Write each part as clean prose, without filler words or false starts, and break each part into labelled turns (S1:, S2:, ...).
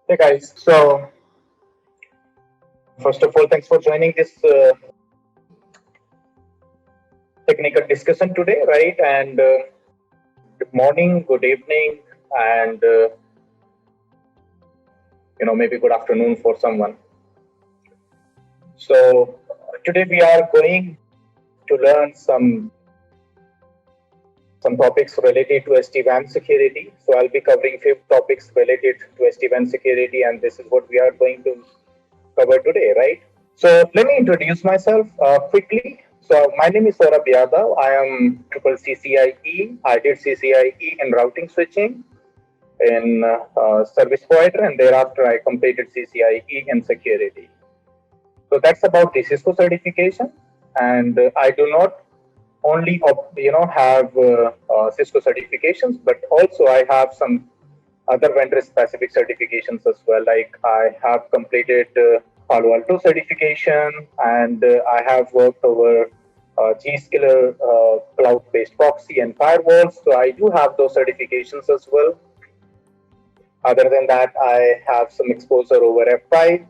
S1: Hey guys, so first of all, thanks for joining this technical discussion today, right? And good morning, good evening, and maybe good afternoon for someone. So today we are going to learn some topics related to SD-WAN security. So I'll be covering few topics related to SD-WAN security, and this is what we are going to cover today, right? So let me introduce myself quickly. So my name is Saurabh Yadav. I am triple CCIE. I did CCIE in routing switching in service provider, and thereafter I completed CCIE in security. So that's about the Cisco certification, and I do not only have Cisco certifications, but also I have some other vendor specific certifications as well. Like I have completed Palo Alto certification, and I have worked over Zscaler cloud-based proxy and firewalls. So I do have those certifications as well. Other than that, I have some exposure over F5.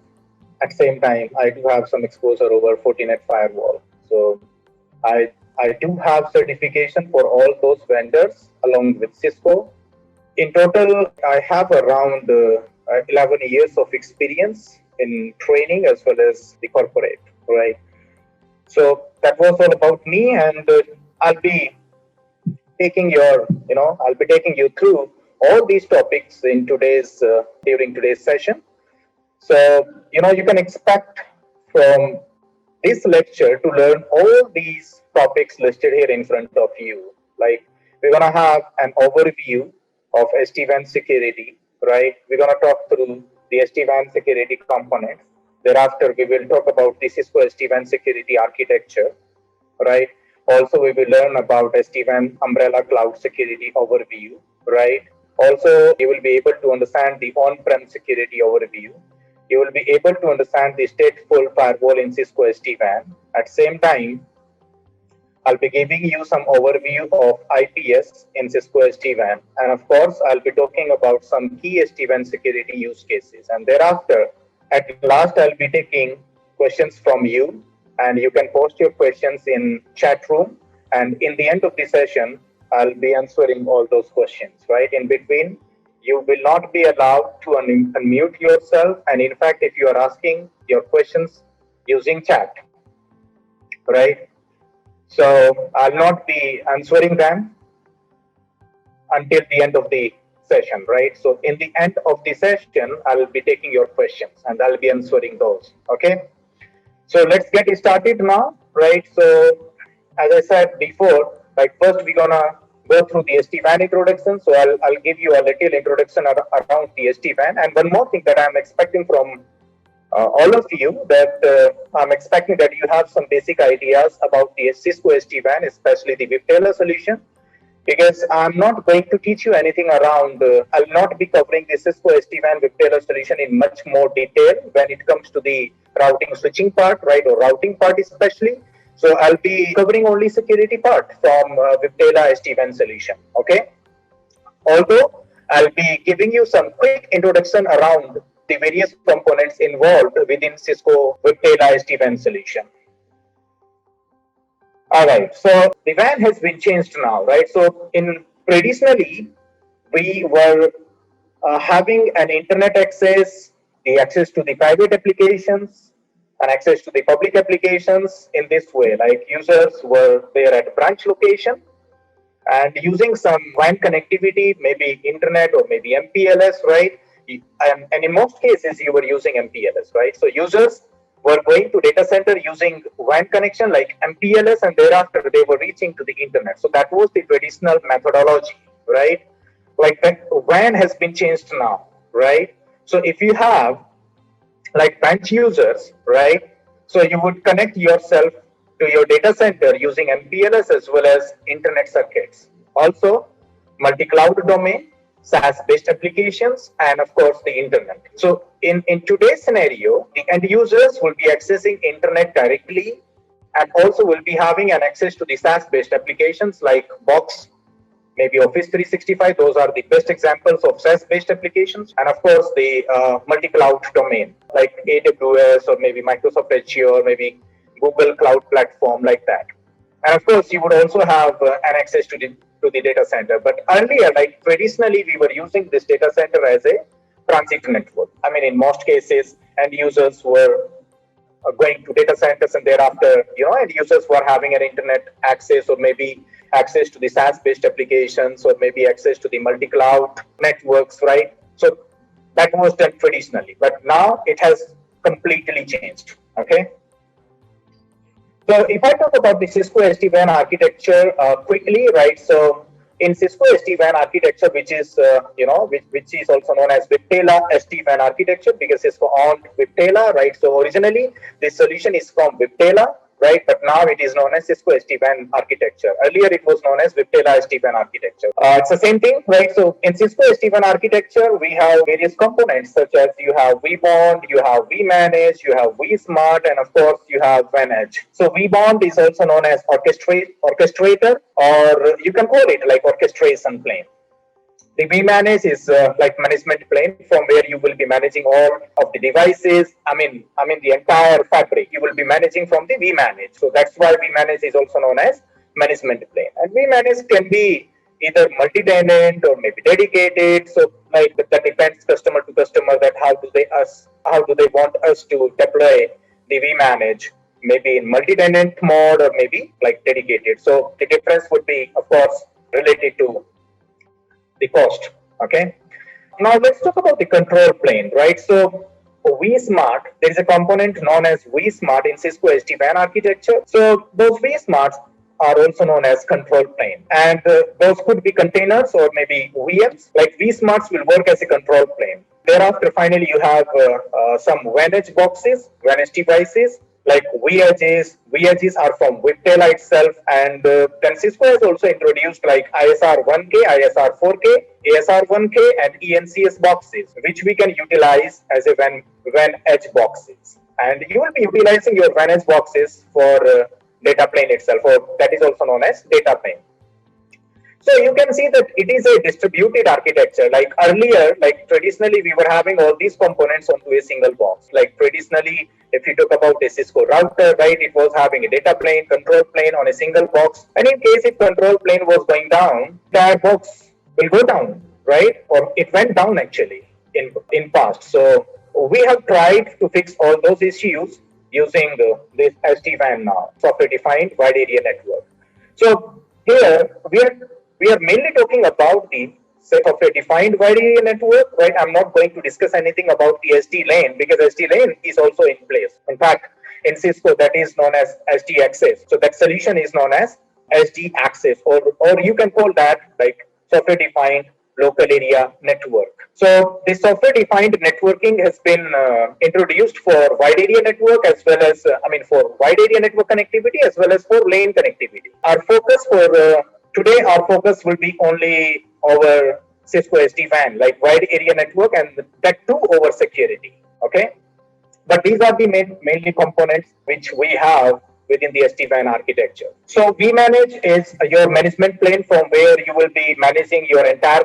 S1: At the same time, I do have some exposure over Fortinet firewall. So I do have certification for all those vendors along with Cisco. In total, I have around 11 years of experience in training as well as the corporate, right? So that was all about me, and I'll be I'll be taking you through all these topics in during today's session. So, you can expect from this lecture to learn all these topics listed here in front of you. Like, we're going to have an overview of SD-WAN security, right? We're going to talk through the SD-WAN security components. Thereafter, we will talk about the Cisco SD-WAN security architecture, right? Also, we will learn about SD-WAN umbrella cloud security overview, right? Also, you will be able to understand the on-prem security overview. You will be able to understand the stateful firewall in Cisco SD-WAN. At the same time, I'll be giving you some overview of IPS in Cisco SD-WAN. And of course, I'll be talking about some key SD-WAN security use cases. And thereafter, at last, I'll be taking questions from you. And you can post your questions in chat room. And in the end of the session, I'll be answering all those questions, right? In between, you will not be allowed to unmute yourself. And in fact, if you are asking your questions using chat, right? So I'll not be answering them until the end of the session, right? So in the end of the session, I'll be taking your questions and I'll be answering those, okay? So let's get started now, right? So as I said before, like first we're gonna go through the SD-WAN introduction. So I'll give you a little introduction around the SD-WAN. And one more thing that I'm expecting from all of you, that I'm expecting that you have some basic ideas about the Cisco SD-WAN, especially the Viptela solution, because I'm not going to teach you anything around, I'll not be covering the Cisco SD-WAN Viptela solution in much more detail when it comes to the routing switching part, right, or routing part especially. So I'll be covering only security part from Viptela SD-WAN solution, okay? Although I'll be giving you some quick introduction around the various components involved within Cisco Viptela SD-WAN solution. All right, so the WAN has been changed now, right? So traditionally, we were having an internet access, the access to the private applications, and access to the public applications in this way. Like users were there at a branch location and using some WAN connectivity, maybe internet or maybe MPLS, right? And in most cases, you were using MPLS, right? So users were going to data center using WAN connection like MPLS, and thereafter they were reaching to the internet. So that was the traditional methodology, right? Like that WAN has been changed now, right? So if you have like branch users, right? So you would connect yourself to your data center using MPLS as well as internet circuits. Also, multi-cloud domain, SaaS-based applications, and of course the internet. So in today's scenario, the end users will be accessing internet directly and also will be having an access to the SaaS-based applications like Box, maybe Office 365. Those are the best examples of SaaS-based applications. And of course, the multi-cloud domain like AWS or maybe Microsoft Azure or maybe Google Cloud Platform like that. And of course, you would also have an access to the data center. But earlier, like traditionally, we were using this data center as a transit network. I mean, in most cases, end users were going to data centers, and thereafter, end users were having an internet access or maybe access to the SaaS-based applications or maybe access to the multi-cloud networks, right? So that was done traditionally, but now it has completely changed. Okay. So if I talk about the Cisco SD-WAN architecture quickly, right? So in Cisco SD-WAN architecture, which is which is also known as Viptela SD-WAN architecture, because Cisco owned Viptela, right? So originally this solution is from Viptela, right? But now it is known as Cisco SD-WAN architecture. Earlier it was known as Viptela SD-WAN architecture. It's the same thing, right? So in Cisco SD-WAN architecture, we have various components such as you have vBond, you have vManage, you have vSmart, and of course you have vEdge. So vBond is also known as orchestrator, or you can call it like orchestration plane. The vManage is like management plane from where you will be managing all of the devices. I mean the entire fabric you will be managing from the vManage. So that's why vManage is also known as management plane. And vManage can be either multi-tenant or maybe dedicated. So like that depends customer to customer that how do they want us to deploy the vManage, maybe in multi-tenant mode or maybe like dedicated. So the difference would be, of course, related to the cost. Okay. Now let's talk about the control plane, right? So vSmart, there is a component known as vSmart in Cisco SD-WAN architecture. So those vSmarts are also known as control plane, and those could be containers or maybe VMs. Like vSmarts will work as a control plane. Thereafter, finally, you have some vEdge boxes, vEdge devices, like vEdges are from Viptela itself, and then Cisco has also introduced like ISR1K, ISR4K, ASR1K, and ENCS boxes, which we can utilize as a vEdge boxes. And you will be utilizing your vEdge boxes for data plane itself, or that is also known as data plane. So you can see that it is a distributed architecture. Like earlier, like traditionally, we were having all these components onto a single box. Like traditionally, if you talk about a Cisco router, right, it was having a data plane, control plane on a single box. And in case if control plane was going down, that box will go down, right? Or it went down actually in past. So we have tried to fix all those issues using this SD-WAN now, software-defined wide area network. So here we are mainly talking about the software-defined wide area network, right? I'm not going to discuss anything about the SD-LAN because SD-LAN is also in place. In fact, in Cisco, that is known as SD-Access. So that solution is known as SD-Access, or you can call that like software-defined local area network. So the software-defined networking has been introduced for wide area network as well as, for wide area network connectivity as well as for LAN connectivity. Our focus for today, our focus will be only over Cisco SD-WAN, like wide area network, and that too over security. Okay, but these are the mainly components which we have within the SD-WAN architecture. So vManage is your management plane from where you will be managing your entire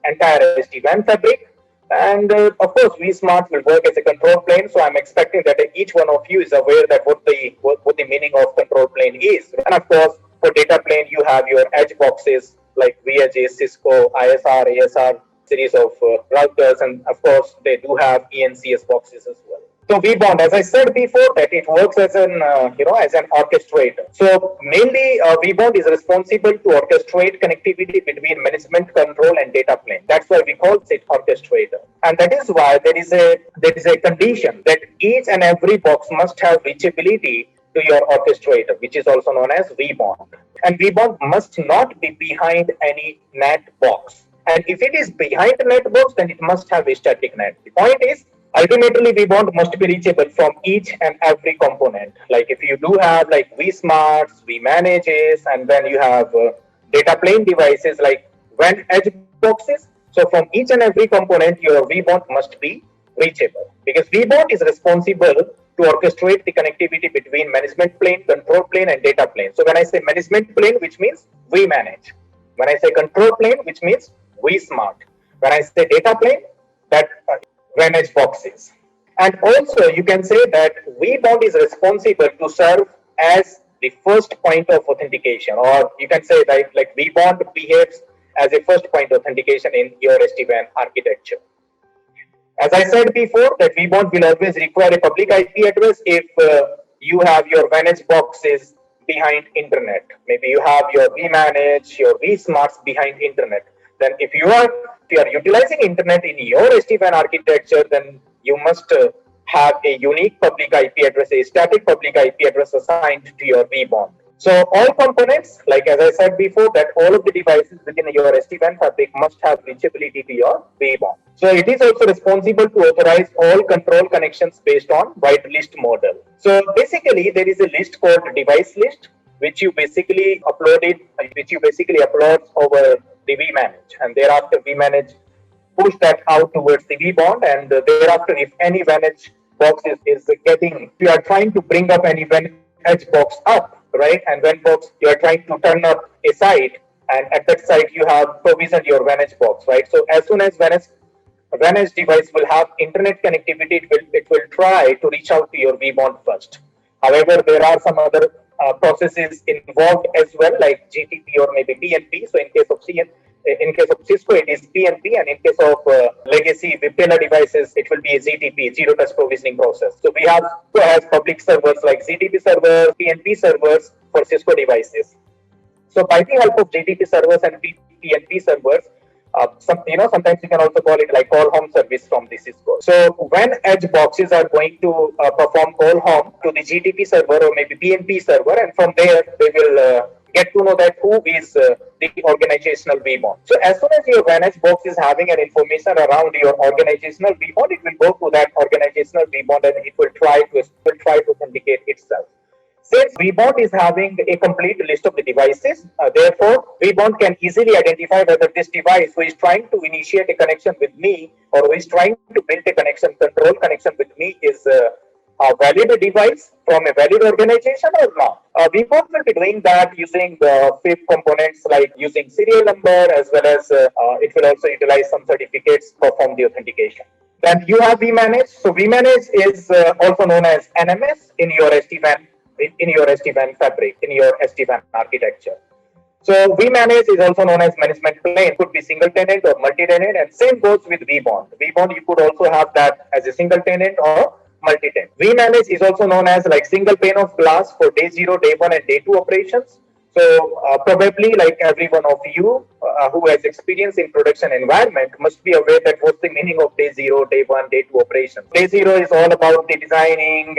S1: SD-WAN fabric. And of course, vSmart will work as a control plane. So I'm expecting that each one of you is aware that what the meaning of control plane is. And of course, for data plane, you have your edge boxes like vEdges, Cisco, ISR, ASR series of routers, and of course, they do have ENCS boxes as well. So vBond, as I said before, that it works as an as an orchestrator. So mainly vBond is responsible to orchestrate connectivity between management control and data plane. That's why we call it orchestrator. And that is why there is a condition that each and every box must have reachability to your orchestrator, which is also known as vBond. And vBond must not be behind any NAT box. And if it is behind the NAT box, then it must have a static NAT. The point is, ultimately, vBond must be reachable from each and every component. Like if you do have like vSmarts, vManages, and then you have data plane devices like vEdge boxes. So from each and every component, your vBond must be reachable, because vBond is responsible to orchestrate the connectivity between management plane, control plane, and data plane. So when I say management plane, which means vManage, When I say control plane, which means vSmart. When I say data plane, that Vantage boxes. And also you can say that vBond is responsible to serve as the first point of authentication, or you can say that like vBond behaves as a first point authentication in your SD-WAN architecture. As I said before, that vBond will always require a public IP address if you have your Vantage boxes behind internet. Maybe you have your vManage, your vSmarts behind internet. Then if you are utilizing internet in your SD-WAN architecture, then you must have a unique public IP address, a static public IP address assigned to your vBond. So all components, like as I said before, that all of the devices within your SD-WAN fabric must have reachability to your vBond. So it is also responsible to authorize all control connections based on whitelist model. So basically, there is a list called device list, which you basically upload over the vManage, and thereafter vManage push that out towards the vBond, and thereafter, if any Vantage box is getting, you are trying to bring up any Vantage box up, right? And when box, you are trying to turn up a site, and at that site, you have provisioned your Vantage box, right? So as soon as Vantage device will have internet connectivity, it will try to reach out to your vBond first. However, there are some other processes involved as well, like GTP or maybe PNP. So in case of Cisco, it is PNP, and in case of legacy Viptela devices, it will be a ZTP, zero touch provisioning process. So we have has public servers like ZTP servers, PNP servers for Cisco devices. So by the help of GTP servers and PNP servers, sometimes you can also call it like call home service from the Cisco. So when edge boxes are going to perform call home to the GTP server or maybe PNP server, and from there they will get to know that who is the organizational vBond. So as soon as your Vantage box is having an information around your organizational vBond, it will go to that organizational vBond and it will try to authenticate itself. Since vBond is having a complete list of the devices, therefore vBond can easily identify whether this device who is trying to initiate a connection with me or who is trying to build a control connection with me is a valid device from a valid organization or not. vBond will be doing that using the FIP components like using serial number, as well as it will also utilize some certificates to perform the authentication. Then you have vManage. So vManage is also known as NMS in your SD-WAN fabric, in your SD-WAN architecture. So vManage is also known as management plane. It could be single tenant or multi-tenant, and same goes with vBond. vBond, you could also have that as a single tenant or multi-tenant. vManage is also known as like single pane of glass for day 0, day 1, and day 2 operations. So probably like every one of you who has experience in production environment must be aware that what's the meaning of day 0, day 1, day 2 operations. Day 0 is all about the designing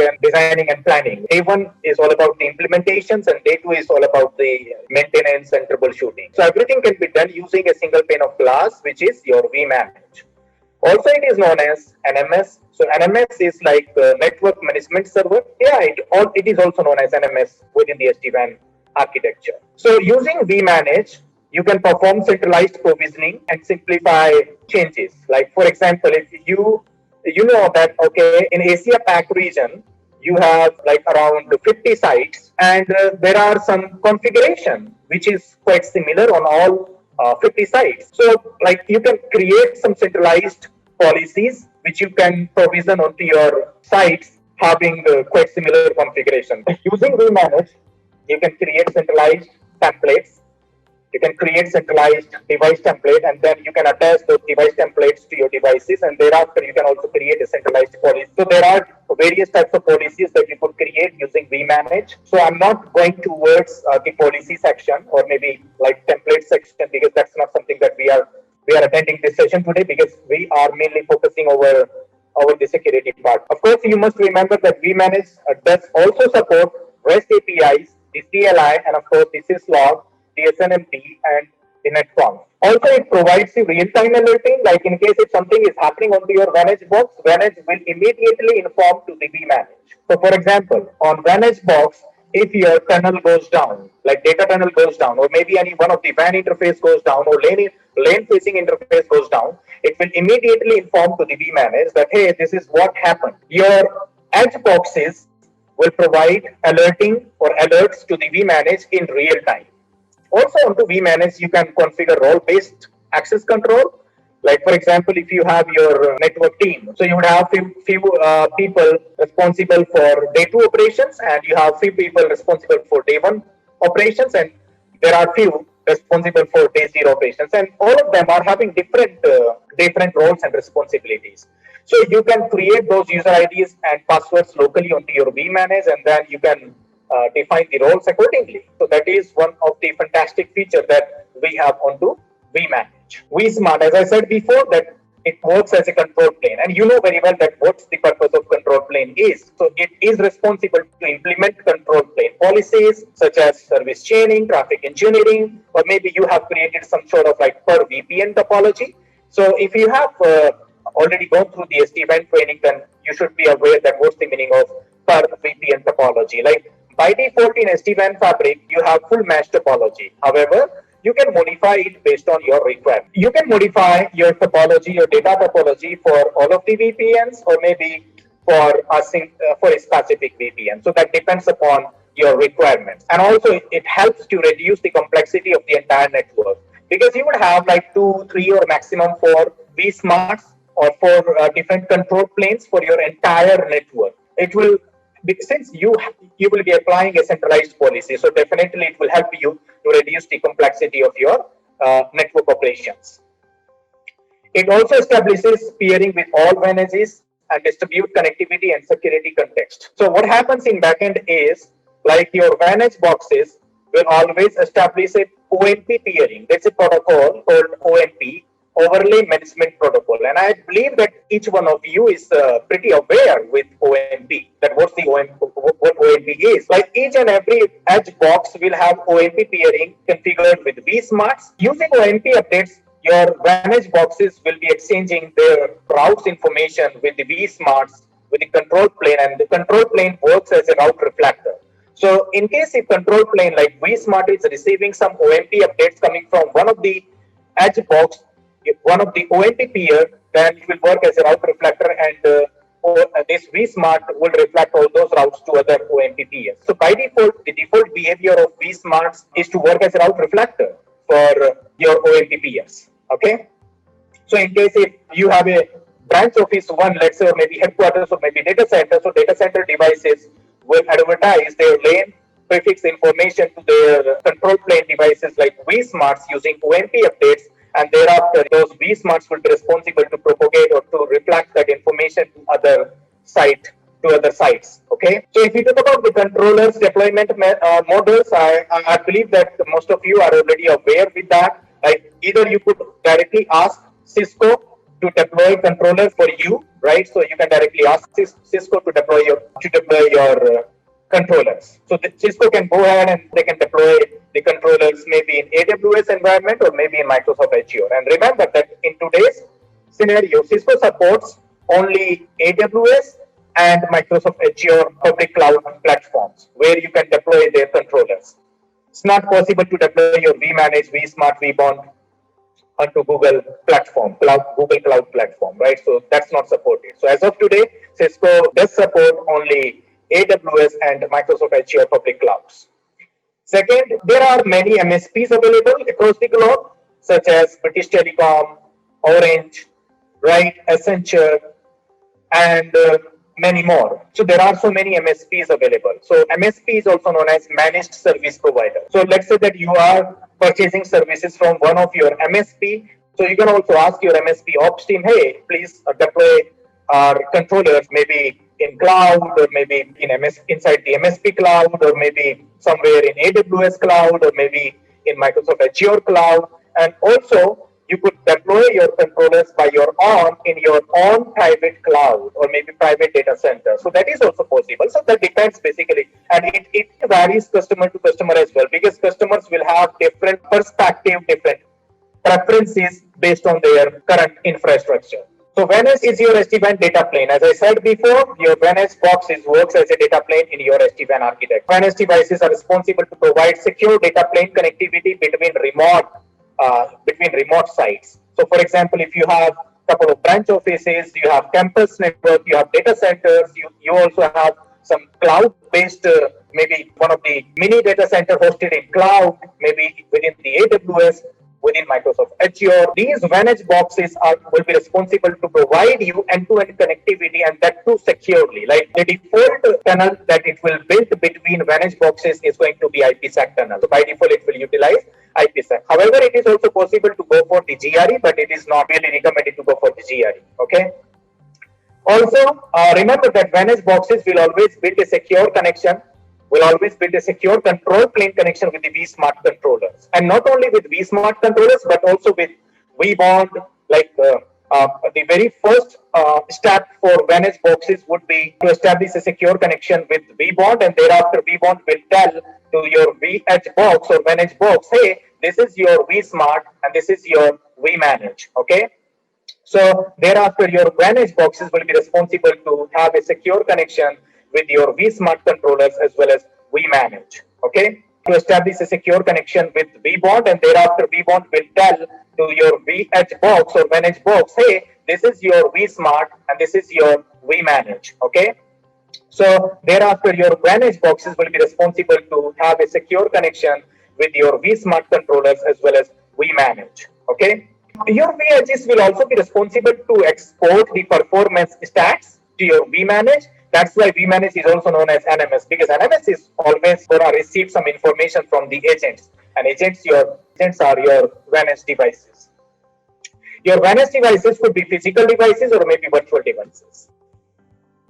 S1: and planning. Day 1 is all about the implementations, and day 2 is all about the maintenance and troubleshooting. So everything can be done using a single pane of glass, which is your vManage. Also, it is known as NMS. So NMS is like network management server. Yeah, it is also known as NMS within the SD-WAN architecture. So using vManage, you can perform centralized provisioning and simplify changes. Like for example, if you know that okay, in Asia Pac region, you have like around 50 sites, and there are some configuration which is quite similar on all 50 sites. So like you can create some centralized policies which you can provision onto your sites having quite similar configuration. Using vManage, you can create centralized templates. You can create centralized device template, and then you can attach those device templates to your devices, and thereafter you can also create a centralized policy. So there are various types of policies that you could create using vManage. So I'm not going towards the policy section or maybe like template section, because that's not something that we are attending this session today, because we are mainly focusing over the security part. Of course, you must remember that vManage does also support REST APIs, the CLI, and of course the syslog, the SNMP, and the netconf. Also, it provides you real-time alerting, like in case if something is happening onto your Vantage box, Vantage will immediately inform to the vManage. So for example, on Vantage box, if your tunnel goes down, like data tunnel goes down, or maybe any one of the WAN interface goes down, or lane facing interface goes down, it will immediately inform to the vManage that, hey, this is what happened. Your edge boxes will provide alerting or alerts to the vManage in real time. Also onto vManage, you can configure role-based access control. Like for example, if you have your network team, so you would have few people responsible for day two operations, and you have few people responsible for day one operations, and there are few responsible for day zero operations, and all of them are having different roles and responsibilities. So you can create those user IDs and passwords locally onto your vManage, and then you can define the roles accordingly. So that is one of the fantastic features that we have onto vManage. vSmart, as I said before, that it works as a control plane, and you know very well that what's the purpose of control plane is. So it is responsible to implement control plane policies such as service chaining, traffic engineering, or maybe you have created some sort of like per VPN topology. So if you have already gone through the SD-WAN training, then you should be aware that what's the meaning of per VPN topology. Like by default in SD-WAN fabric, you have full mesh topology. However, you can modify it based on your requirement. You can modify your topology, your data topology for all of the VPNs, or maybe for a specific VPN. So that depends upon your requirements. And also it helps to reduce the complexity of the entire network, because you would have like 2, 3, or maximum 4 vSmarts or 4 different control planes for your entire network. It will, since you will be applying a centralized policy, so definitely it will help you to reduce the complexity of your network operations. It also establishes peering with all VNSs and distribute connectivity and security context. So what happens in backend is, like your VNS boxes will always establish a OMP peering. That's a protocol called OMP, Overlay Management Protocol. And I believe that each one of you is pretty aware with OMP, that what OMP is. Like each and every edge box will have OMP peering configured with vSmarts. Using OMP updates, your VNS boxes will be exchanging their routes information with the vSmarts, with the control plane, and the control plane works as a route reflector. So in case if control plane like vSmart is receiving some OMP updates coming from one of the edge box, if one of the OMP peer, then it will work as a route reflector, and this vSmart will reflect all those routes to other OMP peers. So by default, the default behavior of vSmarts is to work as a route reflector for your OMP peers. Okay. So in case if you have a branch office one, let's say, or maybe headquarters, or maybe data center, so data center devices will advertise their lane prefix information to their control plane devices like vSmarts using OMP updates, and thereafter those vSmarts will be responsible to propagate or to reflect that information to other sites. Okay, so if you talk about the controllers deployment models, I believe that most of you are already aware with that. Like either you could directly ask Cisco to deploy controllers for you, right? So you can directly ask Cisco to deploy your controllers. So Cisco can go ahead and they can deploy the controllers maybe in AWS environment or maybe in Microsoft Azure. And remember that in today's scenario, Cisco supports only AWS and Microsoft Azure public cloud platforms where you can deploy their controllers. It's not possible to deploy your vManage, vSmart, vBond onto Google Cloud platform, right? So that's not supported. So as of today, Cisco does support only AWS and Microsoft Azure public clouds. Second, there are many MSPs available across the globe, such as British Telecom, Orange, right, Accenture, and many more. So there are so many MSPs available. So MSP is also known as managed service provider. So let's say that you are purchasing services from one of your MSP. So you can also ask your MSP ops team, hey, please deploy our controllers maybe in cloud, or maybe inside the MSP cloud, or maybe somewhere in AWS cloud, or maybe in Microsoft Azure cloud. And also you could deploy your controllers by your own in your own private cloud or maybe private data center. So that is also possible. So that depends basically, and it varies customer to customer as well, because customers will have different perspective, different preferences based on their current infrastructure. So VNS is your SD-WAN data plane. As I said before, your VNS box works as a data plane in your SD-WAN architecture. VNS devices are responsible to provide secure data plane connectivity between remote sites. So for example, if you have a couple of branch offices, you have campus network, you have data centers, you also have some cloud-based, maybe one of the mini data center hosted in cloud, maybe within the AWS, within Microsoft Azure. These managed boxes will be responsible to provide you end-to-end connectivity, and that too securely. Like the default tunnel that it will build between managed boxes is going to be IPsec tunnel. So by default, it will utilize IPsec. However, it is also possible to go for the GRE, but it is not really recommended to go for the GRE. Okay. Also, remember that managed boxes will always build a secure connection, will always build a secure control plane connection with the vSmart controllers. And not only with vSmart controllers, but also with vBond. Like the very first step for managed boxes would be to establish a secure connection with vBond, and thereafter vBond will tell to your vEdge box or managed box, hey, this is your vSmart and this is your vManage. Okay. So thereafter, your managed boxes will be responsible to have a secure connection with your vSmart controllers as well as vManage. Okay, to establish a secure connection with vBond, and thereafter vBond will tell to your vEdge box or managed box, hey, this is your vSmart and this is your vManage. Okay. So thereafter, your managed boxes will be responsible to have a secure connection with your vSmart controllers as well as vManage. Okay. Your vEdges will also be responsible to export the performance stats to your vManage. That's why vManage is also known as NMS, because NMS is always going to receive some information from the agents, and agents are your VNS devices. Your VNS devices could be physical devices or maybe virtual devices.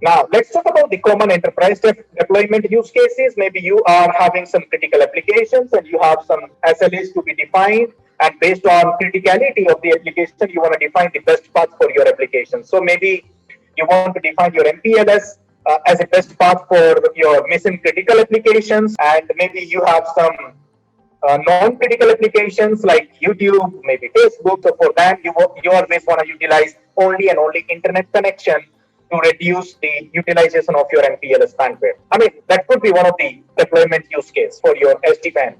S1: Now, let's talk about the common enterprise deployment use cases. Maybe you are having some critical applications and you have some SLAs to be defined. And based on criticality of the application, you want to define the best path for your application. So maybe you want to define your MPLS as a best path for your mission critical applications. And maybe you have some non-critical applications like YouTube, maybe Facebook. So for that, you always want to utilize only and only internet connection to reduce the utilization of your MPLS bandwidth. I mean, that could be one of the deployment use case for your SD-WAN.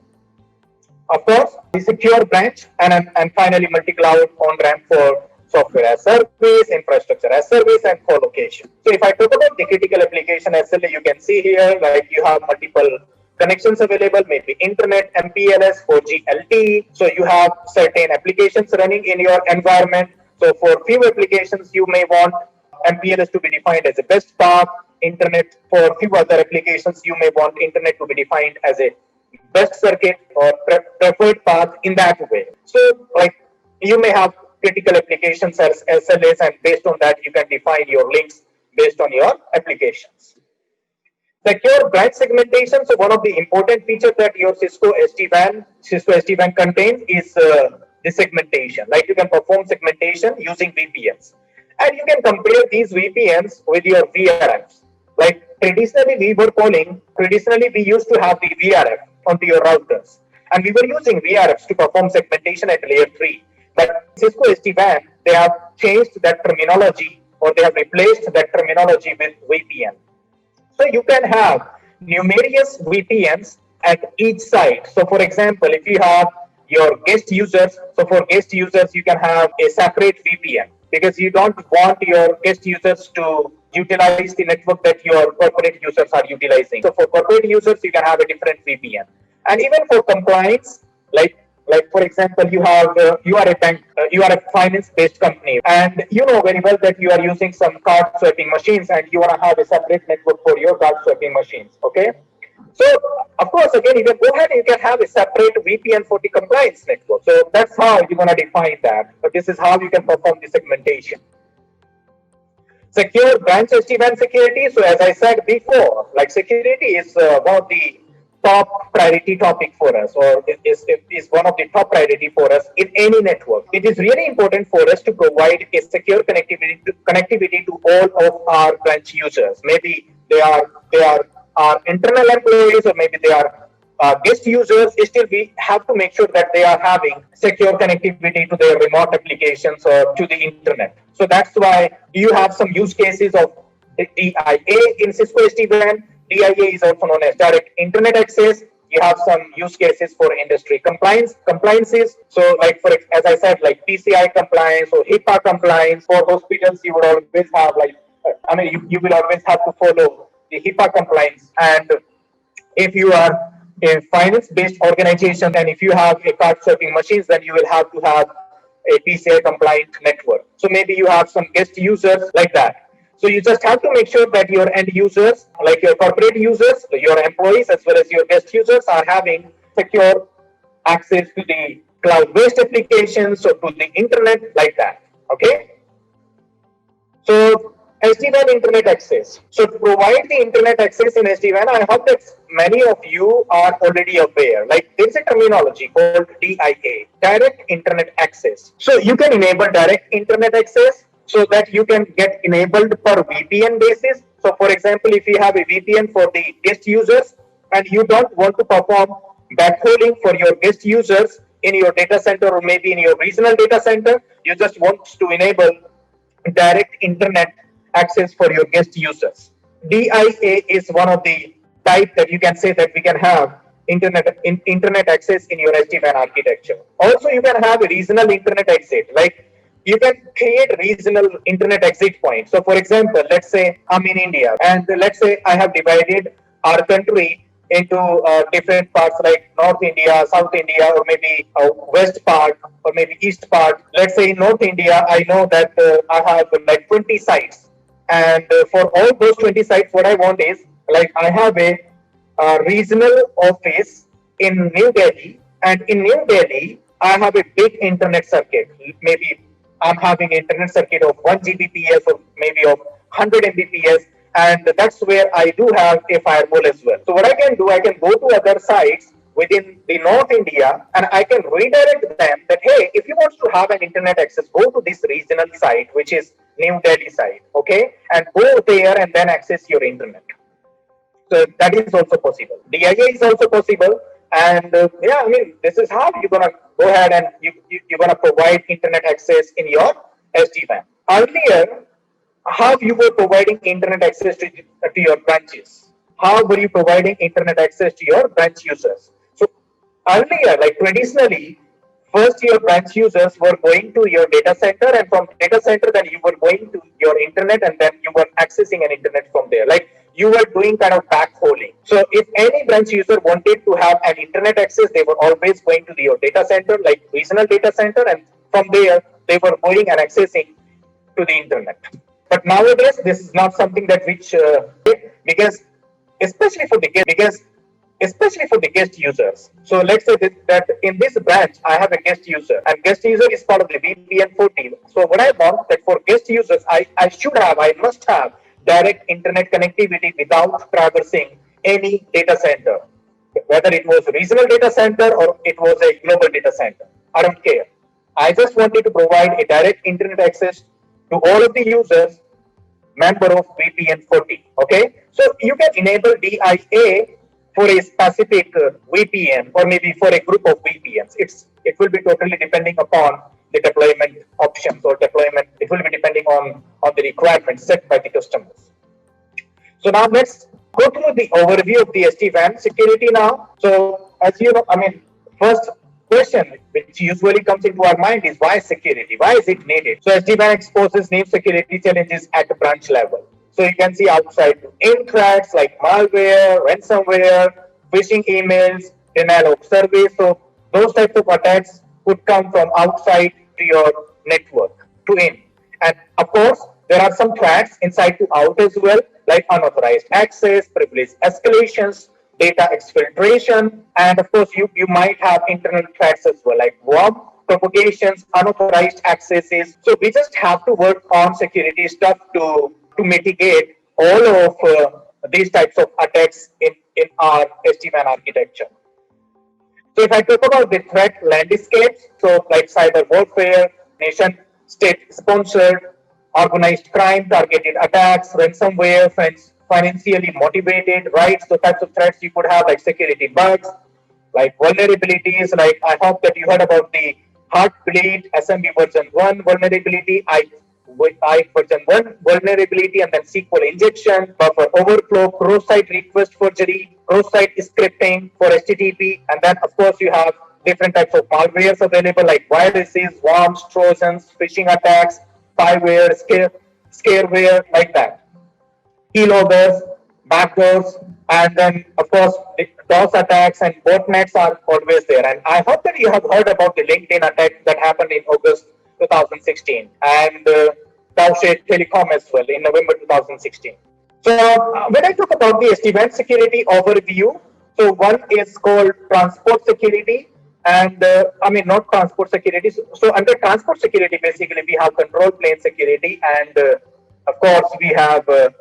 S1: Of course, the secure branch, and finally multi-cloud on-ramp for software as service, infrastructure as service, and co-location. So if I talk about the critical application SLA, you can see here, like you have multiple connections available, maybe internet, MPLS, 4G LTE. So you have certain applications running in your environment. So for few applications, you may want MPLS to be defined as a best path. Internet, for few other applications, you may want internet to be defined as a best circuit or preferred path in that way. So like you may have critical applications as SLAs, and based on that you can define your links based on your applications. Secure branch segmentation. So one of the important features that your Cisco SD-WAN contains is the segmentation. Like you can perform segmentation using VPNs, and you can compare these VPNs with your VRFs. Like traditionally we used to have the VRF onto your routers, and we were using VRFs to perform segmentation at layer 3. But Cisco SD-WAN, they have changed that terminology, or they have replaced that terminology with VPN. So you can have numerous VPNs at each site. So for example, if you have your guest users, so for guest users, you can have a separate VPN, because you don't want your guest users to utilize the network that your corporate users are utilizing. So for corporate users, you can have a different VPN. And even for compliance, like for example, you are a bank, you are a finance-based company, and you know very well that you are using some card swiping machines, and you want to have a separate network for your card swiping machines. Okay. So of course, again, you can go ahead and you can have a separate VPN for the compliance network. So that's how you're going to define that. But this is how you can perform the segmentation. Secure branch SD-WAN security. So as I said before, like security is one of the top priority topic for us, or is one of the top priority for us in any network. It is really important for us to provide a secure connectivity to all of our branch users. Maybe they are our internal employees, or maybe they are guest users. Still, we have to make sure that they are having secure connectivity to their remote applications or to the internet. So that's why you have some use cases of DIA in Cisco SD-WAN. DIA is also known as direct internet access. You have some use cases for industry compliances. So like as I said, like PCI compliance or HIPAA compliance. For hospitals, you would always have you will always have to follow the HIPAA compliance. And if you are a finance-based organization and if you have a card swiping machines, then you will have to have a PCI compliant network. So maybe you have some guest users like that. So you just have to make sure that your end users, like your corporate users, your employees, as well as your guest users, are having secure access to the cloud-based applications or to the internet like that. Okay. So SD-WAN internet access. So to provide the internet access in SD-WAN, I hope that many of you are already aware. Like there's a terminology called DIA, direct internet access. So you can enable direct internet access so that you can get enabled per VPN basis. So for example, if you have a VPN for the guest users and you don't want to perform backhauling for your guest users in your data center or maybe in your regional data center, you just want to enable direct internet access for your guest users. DIA is one of the type that you can say that we can have internet access in your SD-WAN architecture. Also, you can have a regional internet exit, like you can create regional internet exit points. So, for example, let's say I'm in India, and let's say I have divided our country into different parts like North India, South India, or maybe West part, or maybe East part. Let's say in North India, I know that I have like 20 sites. And for all those 20 sites, what I want is like I have a regional office in New Delhi. And in New Delhi, I have a big internet circuit. Maybe I'm having an internet circuit of 1 Gbps or maybe of 100 Mbps, and that's where I do have a firewall as well. So what I can do, I can go to other sites within the North India and I can redirect them that, hey, if you want to have an internet access, go to this regional site, which is New Delhi site, okay? And go there and then access your internet. So that is also possible. DIA is also possible. And yeah, I mean, this is how you're going to go ahead and you're going to provide internet access in your SD-WAN. Earlier, how you were providing internet access to your branches? How were you providing internet access to your branch users? So earlier, like traditionally, first your branch users were going to your data center, and from data center, then you were going to your internet, and then you were accessing an internet from there. Like you were doing kind of backhauling. So if any branch user wanted to have an internet access, they were always going to your data center, like regional data center, and from there they were going and accessing to the internet. But nowadays, this is not something that which because especially for the guest users. So let's say that in this branch I have a guest user, and guest user is part of the VPN 14. So what I want that for guest users, I must have direct internet connectivity without traversing any data center, whether it was a regional data center or it was a global data center. I don't care. I just wanted to provide a direct internet access to all of the users member of VPN 40. Okay, so you can enable DIA for a specific VPN or maybe for a group of VPNs. It will be totally depending upon the deployment options or deployment. It will be depending on the requirements set by the customers. So now let's go through the overview of the SD-WAN security now. So as you know, I mean, first question which usually comes into our mind is why security? Why is it needed? So SD-WAN exposes new security challenges at the branch level. So you can see outside in threats like malware, ransomware, phishing emails, denial of service. So those types of attacks could come from outside to your network to in. And of course, there are some threats inside to out as well, like unauthorized access, privilege escalations, data exfiltration, and of course, you might have internal threats as well, like worm propagations, unauthorized accesses. So we just have to work on security stuff to mitigate all of these types of attacks in our SD-WAN architecture. So if I talk about the threat landscapes, so like cyber warfare, nation state sponsored, organized crime, targeted attacks, ransomware, financially motivated, right? So types of threats you could have like security bugs, like vulnerabilities, like I hope that you heard about the Heartbleed SMB version 1 vulnerability, I version 1 vulnerability, and then SQL injection, buffer overflow, cross-site request forgery, cross-site scripting for HTTP, and then of course you have different types of malwares available like viruses, worms, trojans, phishing attacks, spyware, scareware, like that. Keyloggers, backdoors, and then of course the DOS attacks and botnets are always there. And I hope that you have heard about the LinkedIn attack that happened in August 2016 and Deutsche Telekom as well in November 2016. So when I talk about the SD-WAN security overview, so one is called transport security, and I mean not transport security. So under transport security, basically we have control plane security, and of course we have the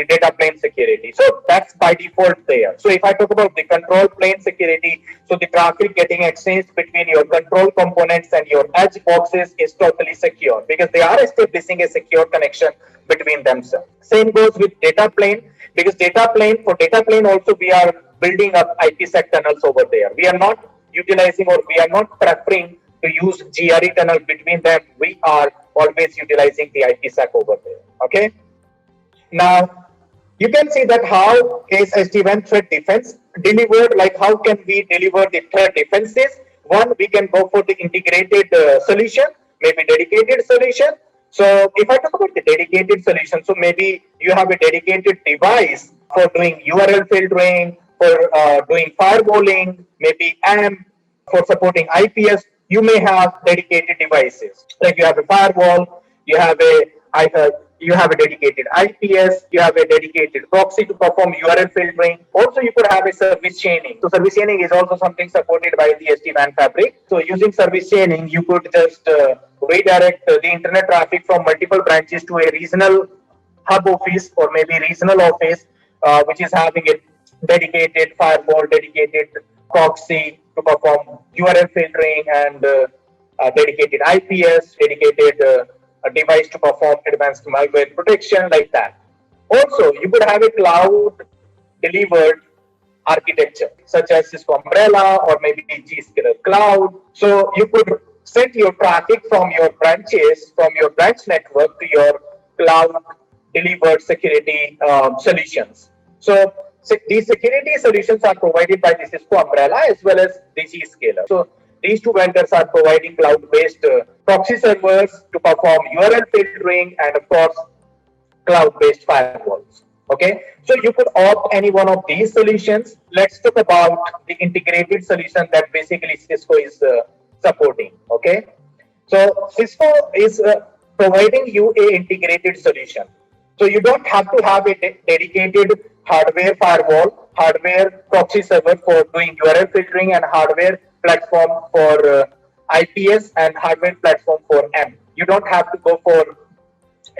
S1: data plane security. So that's by default there. So if I talk about the control plane security, so the traffic getting exchanged between your control components and your edge boxes is totally secure because they are establishing a secure connection between themselves. Same goes with data plane, because data plane also we are building up IPsec tunnels over there. We are not utilizing, or we are not preferring to use GRE tunnel between them. We are always utilizing the IPsec over there. Okay. Now, you can see that how is SD-WAN threat defense delivered, like how can we deliver the threat defenses. One, we can go for the integrated solution, maybe dedicated solution. So if I talk about the dedicated solution, so maybe you have a dedicated device for doing URL filtering, for doing firewalling, maybe AMP, for supporting IPS. You may have dedicated devices, like you have a firewall, you have you have a dedicated IPS, you have a dedicated proxy to perform URL filtering. Also, you could have a service chaining. So service chaining is also something supported by the SD-WAN fabric. So using service chaining, you could just redirect the internet traffic from multiple branches to a regional hub office or maybe regional office, which is having a dedicated firewall, dedicated proxy to perform URL filtering, and dedicated IPS, dedicated a device to perform advanced malware protection, like that. Also, you could have a cloud delivered architecture such as Cisco Umbrella or maybe Zscaler Cloud. So you could send your traffic from your branches, from your branch network to your cloud delivered security solutions. So these security solutions are provided by the Cisco Umbrella as well as the Zscaler. So these two vendors are providing cloud-based proxy servers to perform URL filtering and, of course, cloud-based firewalls. Okay, so you could opt any one of these solutions. Let's talk about the integrated solution that basically Cisco is supporting. Okay, so Cisco is providing you a integrated solution. So you don't have to have a dedicated hardware firewall, hardware proxy server for doing URL filtering, and hardware platform for IPS, and hardware platform for M. You don't have to go for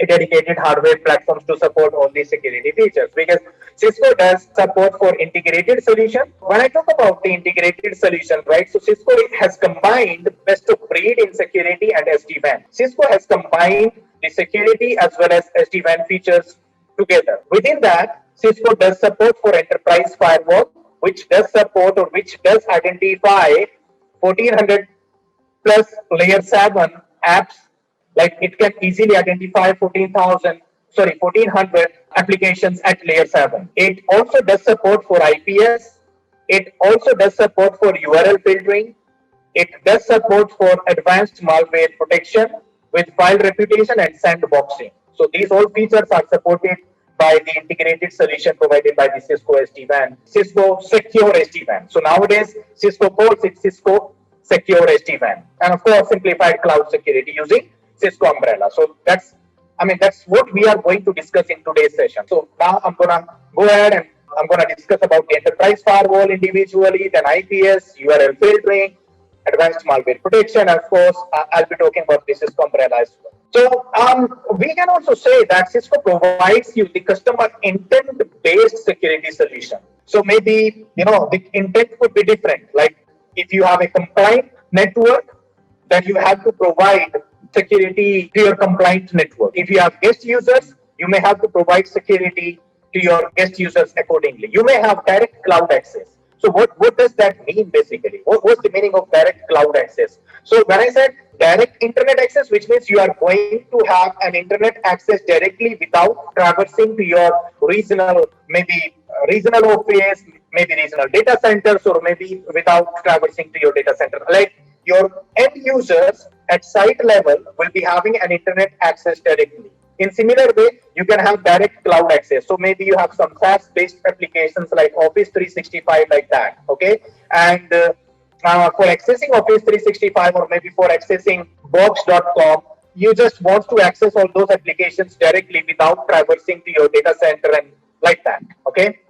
S1: a dedicated hardware platforms to support all these security features, because Cisco does support for integrated solution. When I talk about the integrated solution, right? So Cisco has combined best of breed in security and SD-WAN. Cisco has combined the security as well as SD-WAN features together. Within that, Cisco does support for enterprise firewall, which does support or which does identify 1400 plus layer 7 apps. Like it can easily identify 1400 applications at layer 7. It also does support for IPS. It also does support for URL filtering. It does support for advanced malware protection with file reputation and sandboxing. So these all features are supported by the integrated solution provided by the Cisco SD-WAN, Cisco Secure SD-WAN. So nowadays, Cisco calls it Cisco Secure SD-WAN, and of course, simplified cloud security using Cisco Umbrella. So that's what we are going to discuss in today's session. So now I'm gonna go ahead and I'm gonna discuss about the enterprise firewall individually, then IPS, URL filtering, advanced malware protection, and of course, I'll be talking about the Cisco Umbrella as well. So we can also say that Cisco provides you the customer intent-based security solution. So maybe the intent could be different. Like if you have a compliant network, then you have to provide security to your compliant network. If you have guest users, you may have to provide security to your guest users accordingly. You may have direct cloud access. So what does that mean basically? What's the meaning of direct cloud access? So when I said direct internet access, which means you are going to have an internet access directly without traversing to your regional, maybe regional office, maybe regional data centers, or maybe without traversing to your data center. Like your end users at site level will be having an internet access directly. In similar way, you can have direct cloud access. So maybe you have some SaaS-based applications like Office 365, like that. Okay, and for accessing Office 365 or maybe for accessing box.com, you just want to access all those applications directly without traversing to your data center and like that. Okay,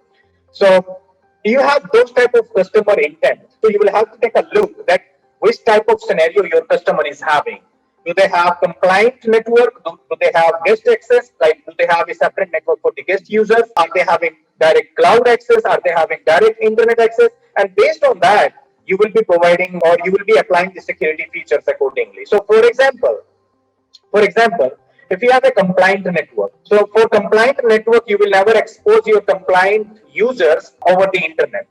S1: so you have those type of customer intent. So you will have to take a look that which type of scenario your customer is having. Do they have compliant network? Do they have guest access? Like, do they have a separate network for the guest users? Are they having direct cloud access? Are they having direct internet access? And based on that, you will be providing or you will be applying the security features accordingly. So, for example, if you have a compliant network, so for compliant network, you will never expose your compliant users over the internet.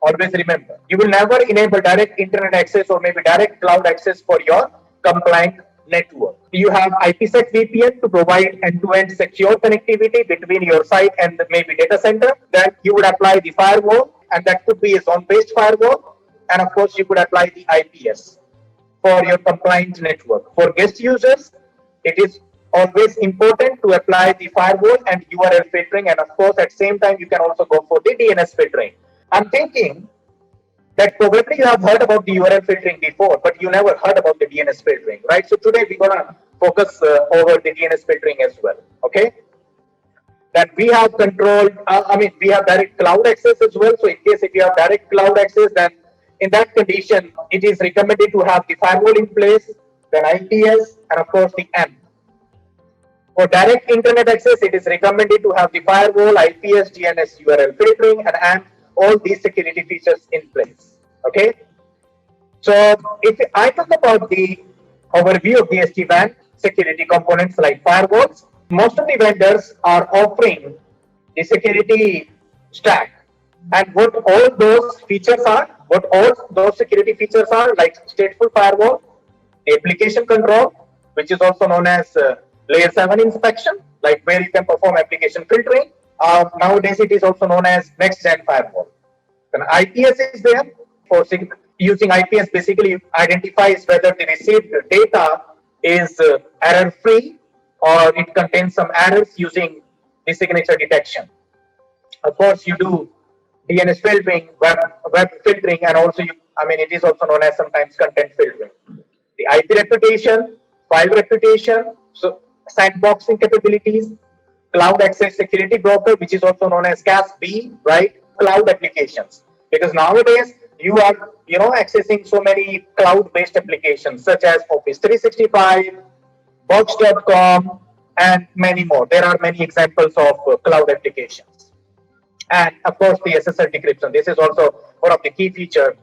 S1: Always remember, you will never enable direct internet access or maybe direct cloud access for your compliant network. You have IPsec VPN to provide end-to-end secure connectivity between your site and maybe data center. Then you would apply the firewall, and that could be a zone-based firewall. And of course, you could apply the IPS for your compliant network. For guest users, it is always important to apply the firewall and URL filtering. And of course, at the same time, you can also go for the DNS filtering. I'm thinking that probably you have heard about the URL filtering before, but you never heard about the DNS filtering, right? So today we're gonna focus over the DNS filtering as well. Okay, that we have controlled. We have direct cloud access as well. So in case if you have direct cloud access, then in that condition, it is recommended to have the firewall in place, then IPS, and of course the AMP. For direct internet access, it is recommended to have the firewall, IPS, DNS, URL filtering, and AMP, all these security features in place. Okay. So if I talk about the overview of the SD-WAN security components like firewalls, most of the vendors are offering the security stack. And what all those features are, what all those security features are, like stateful firewall, the application control, which is also known as layer 7 inspection, like where you can perform application filtering. Nowadays, it is also known as next-gen firewall. Then IPS is there. For using IPS, basically identifies whether the received data is error-free or it contains some errors using the signature detection. Of course, you do DNS filtering, web filtering, and also it is also known as sometimes content filtering. The IP reputation, file reputation, so sandboxing capabilities, cloud access security broker, which is also known as CASB, right? Cloud applications, because nowadays you are accessing so many cloud-based applications such as Office 365, Box.com, and many more. There are many examples of cloud applications. And of course, the SSL decryption. This is also one of the key features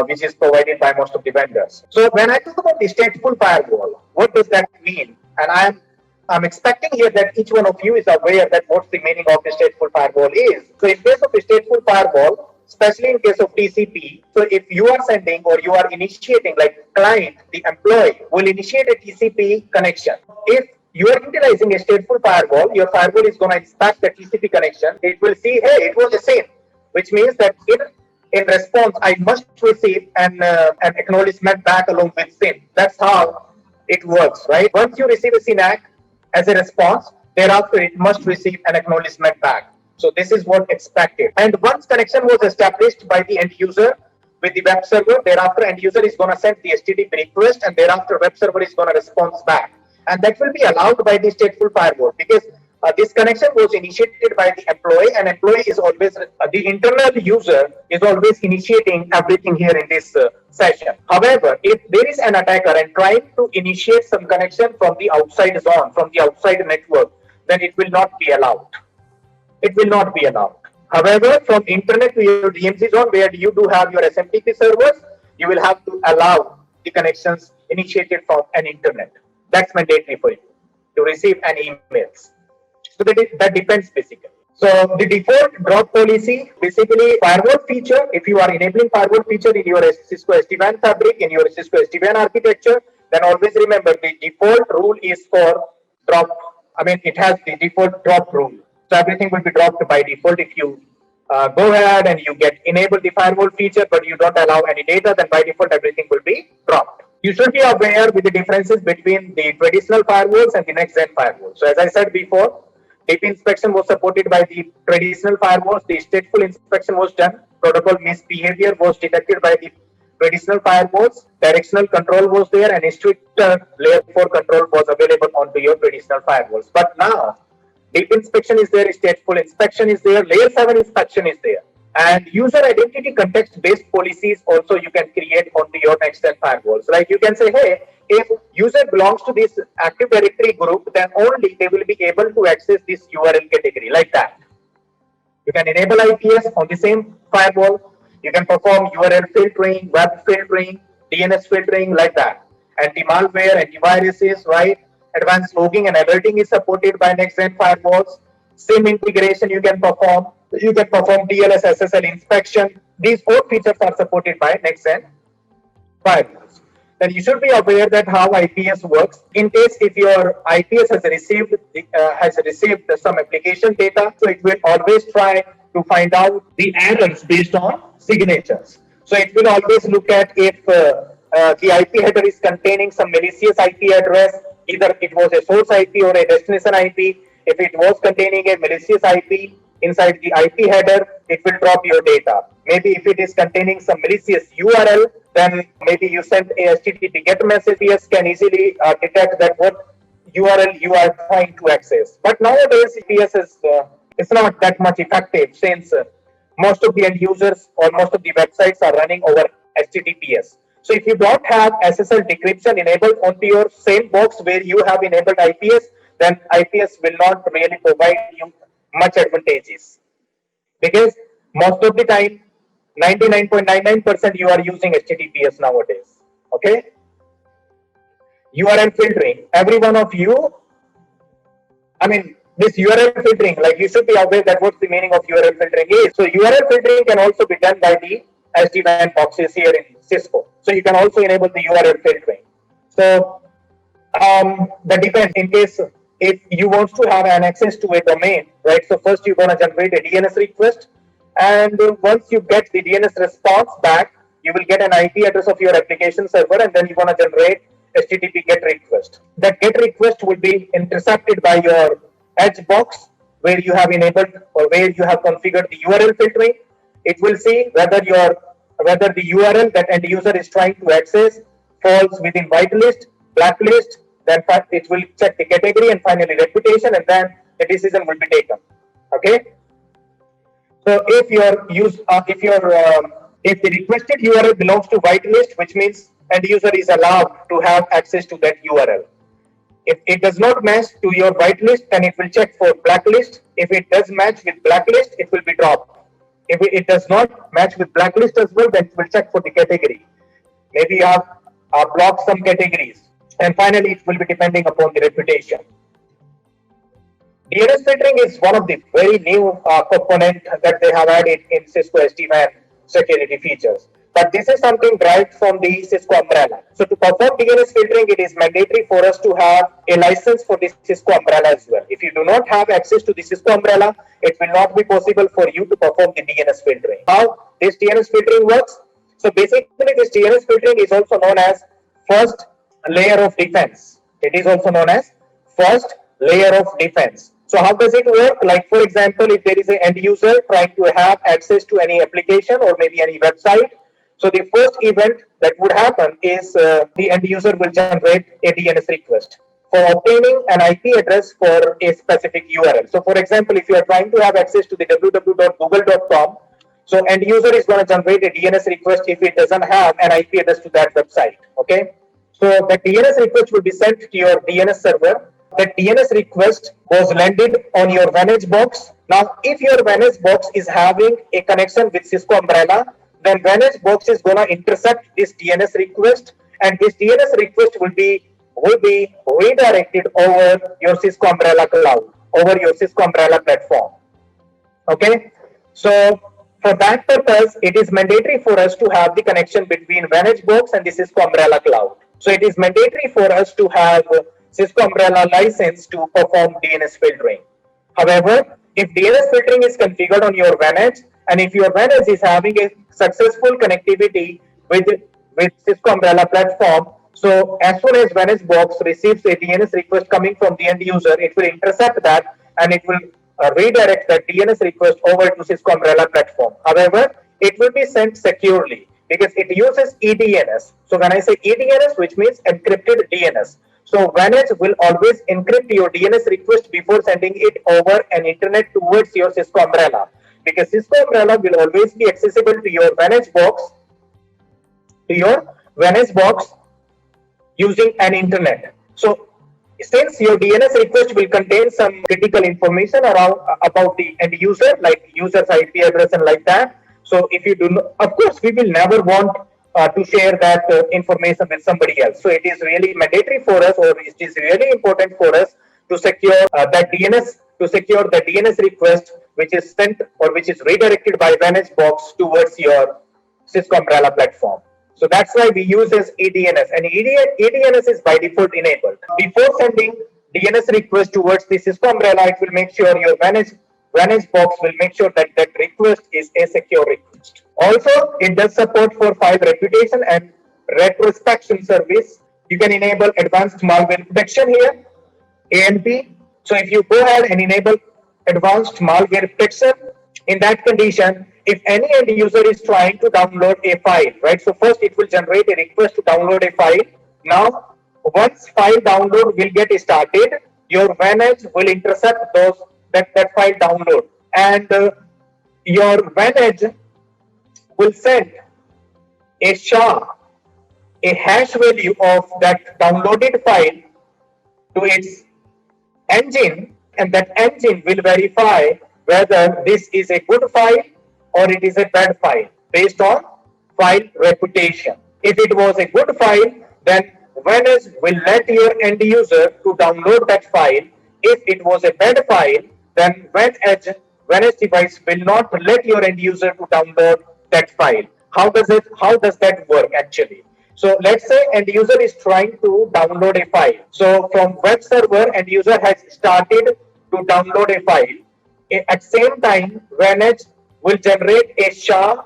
S1: which is provided by most of the vendors. So when I talk about the stateful firewall, what does that mean? And I'm expecting here that each one of you is aware that what's the meaning of a stateful firewall is. So in case of a stateful firewall, especially in case of TCP, so if you are sending or you are initiating, like client, the employee will initiate a TCP connection. If you are utilizing a stateful firewall, your firewall is going to inspect the TCP connection. It will see, hey, it was the same, which means that in response, I must receive an acknowledgement back along with SYN. That's how it works, right? Once you receive a SYNAC as a response, thereafter it must receive an acknowledgement back. So this is what expected. And once connection was established by the end user with the web server, thereafter end user is going to send the HTTP request, and thereafter web server is going to respond back. And that will be allowed by the stateful firewall, because this connection was initiated by the employee, and employee is always the internal user is always initiating everything here in this session. However, if there is an attacker and trying to initiate some connection from the outside zone, from the outside network, then it will not be allowed. It will not be allowed. However, from internet to your DMZ zone, where you do have your SMTP servers, you will have to allow the connections initiated from an internet. That's mandatory for you to receive an emails. So that depends basically. So the default drop policy, basically firewall feature, if you are enabling firewall feature in your Cisco SD-WAN fabric, in your Cisco SD-WAN architecture, then always remember the default rule is for drop. It has the default drop rule. So everything will be dropped by default. If you go ahead and you enable the firewall feature, but you don't allow any data, then by default everything will be dropped. You should be aware with the differences between the traditional firewalls and the next-gen firewalls. So as I said before, DP inspection was supported by the traditional firewalls. The stateful inspection was done. Protocol misbehavior was detected by the traditional firewalls. Directional control was there, and a strict layer 4 control was available onto your traditional firewalls. But now, deep inspection is there, stateful inspection is there, layer 7 inspection is there. And user identity context based policies also you can create onto your next-gen firewalls. Like you can say, hey, if user belongs to this Active Directory group, then only they will be able to access this URL category, like that. You can enable IPS on the same firewall. You can perform URL filtering, web filtering, DNS filtering, like that. Anti-malware, antiviruses, right? Advanced logging and alerting is supported by next-gen firewalls. SIM integration you can perform. You can perform TLS SSL inspection. These four features are supported by next-gen firewalls. Then you should be aware that how IPS works. In case if your IPS has received some application data, so it will always try to find out the errors based on signatures. So it will always look at if the IP header is containing some malicious IP address, either it was a source IP or a destination IP. If it was containing a malicious IP inside the IP header, it will drop your data. Maybe if it is containing some malicious URL, then maybe you send a HTTP GET message. IPS can easily detect that what URL you are trying to access. But nowadays, IPS is not that much effective since most of the end users or most of the websites are running over HTTPS. So if you don't have SSL decryption enabled onto your same box where you have enabled IPS, then IPS will not really provide you much advantages, because most of the time 99.99% you are using HTTPS nowadays. Okay, URL filtering, every one of you, I mean, this URL filtering, like you should be aware that what the meaning of URL filtering is. So URL filtering can also be done by the SD-WAN boxes here in Cisco. So you can also enable the URL filtering. So that depends. In case if you want to have an access to a domain, right? So first you're gonna generate a DNS request, and once you get the DNS response back, you will get an IP address of your application server, and then you're gonna generate HTTP GET request. That GET request will be intercepted by your edge box where you have enabled or where you have configured the URL filtering. It will see whether the URL that end user is trying to access falls within whitelist, blacklist. Then it will check the category and finally reputation, and then the decision will be taken. Okay. So if if the requested URL belongs to whitelist, which means end user is allowed to have access to that URL. If it does not match to your whitelist, then it will check for blacklist. If it does match with blacklist, it will be dropped. If it does not match with blacklist as well, then it will check for the category. Maybe you have blocked some categories. And finally, it will be depending upon the reputation. DNS filtering is one of the very new component that they have added in Cisco SD-WAN security features. But this is something derived from the Cisco umbrella. So to perform DNS filtering, it is mandatory for us to have a license for the Cisco umbrella as well. If you do not have access to the Cisco umbrella, it will not be possible for you to perform the DNS filtering. How this DNS filtering works? So basically, this DNS filtering is also known as first layer of defense. It is also known as first layer of defense. So how does it work? Like for example, if there is an end user trying to have access to any application or maybe any website, so the first event that would happen is the end user will generate a DNS request for obtaining an IP address for a specific URL. So for example, if you are trying to have access to the www.google.com, so end user is going to generate a DNS request if it doesn't have an IP address to that website. Okay. So the DNS request will be sent to your DNS server. The DNS request was landed on your Vantage box. Now, if your Vantage box is having a connection with Cisco umbrella, then Vantage box is going to intercept this DNS request, and this DNS request will be redirected over your Cisco umbrella cloud, over your Cisco umbrella platform. Okay, so for that purpose, it is mandatory for us to have the connection between Vantage box and the Cisco umbrella cloud. So it is mandatory for us to have Cisco umbrella license to perform DNS filtering. However, if DNS filtering is configured on your Vantage, and if your Vantage is having a successful connectivity with Cisco umbrella platform, So as soon as Vantage Box receives a DNS request coming from the end user, it will intercept that and it will redirect that DNS request over to Cisco Umbrella platform. However, it will be sent securely because it uses eDNS. So when I say eDNS, which means encrypted DNS. So Vantage will always encrypt your DNS request before sending it over an internet towards your Cisco Umbrella, because Cisco Umbrella will always be accessible to your Vantage box using an internet. So since your DNS request will contain some critical information around about the end user, like user's IP address and like that. So if you do not, of course, we will never want to share that information with somebody else. So it is really mandatory for us, or it is really important for us to secure that DNS, to secure the DNS request which is sent or which is redirected by Vantage Box towards your Cisco Umbrella platform. So that's why we use as eDNS, and eDNS is by default enabled. Before sending DNS request towards the Cisco Umbrella, it will make sure your Vantage Box will make sure that that request is a secure request. Also, it does support for file reputation and retrospection service. You can enable advanced malware protection here, AMP. So if you go ahead and enable advanced malware protection, in that condition, if any end user is trying to download a file, right? So first it will generate a request to download a file. Now, once file download will get started, your Vantage will intercept that file download, and your Vantage will send a SHA, a hash value of that downloaded file to its engine, and that engine will verify whether this is a good file or it is a bad file based on file reputation. If it was a good file, then Vantage will let your end user to download that file. If it was a bad file, then Vantage device will not let your end user to download that file. How does that work actually? So let's say end user is trying to download a file. So from web server, end user has started to download a file. At same time, Vantage will generate a SHA,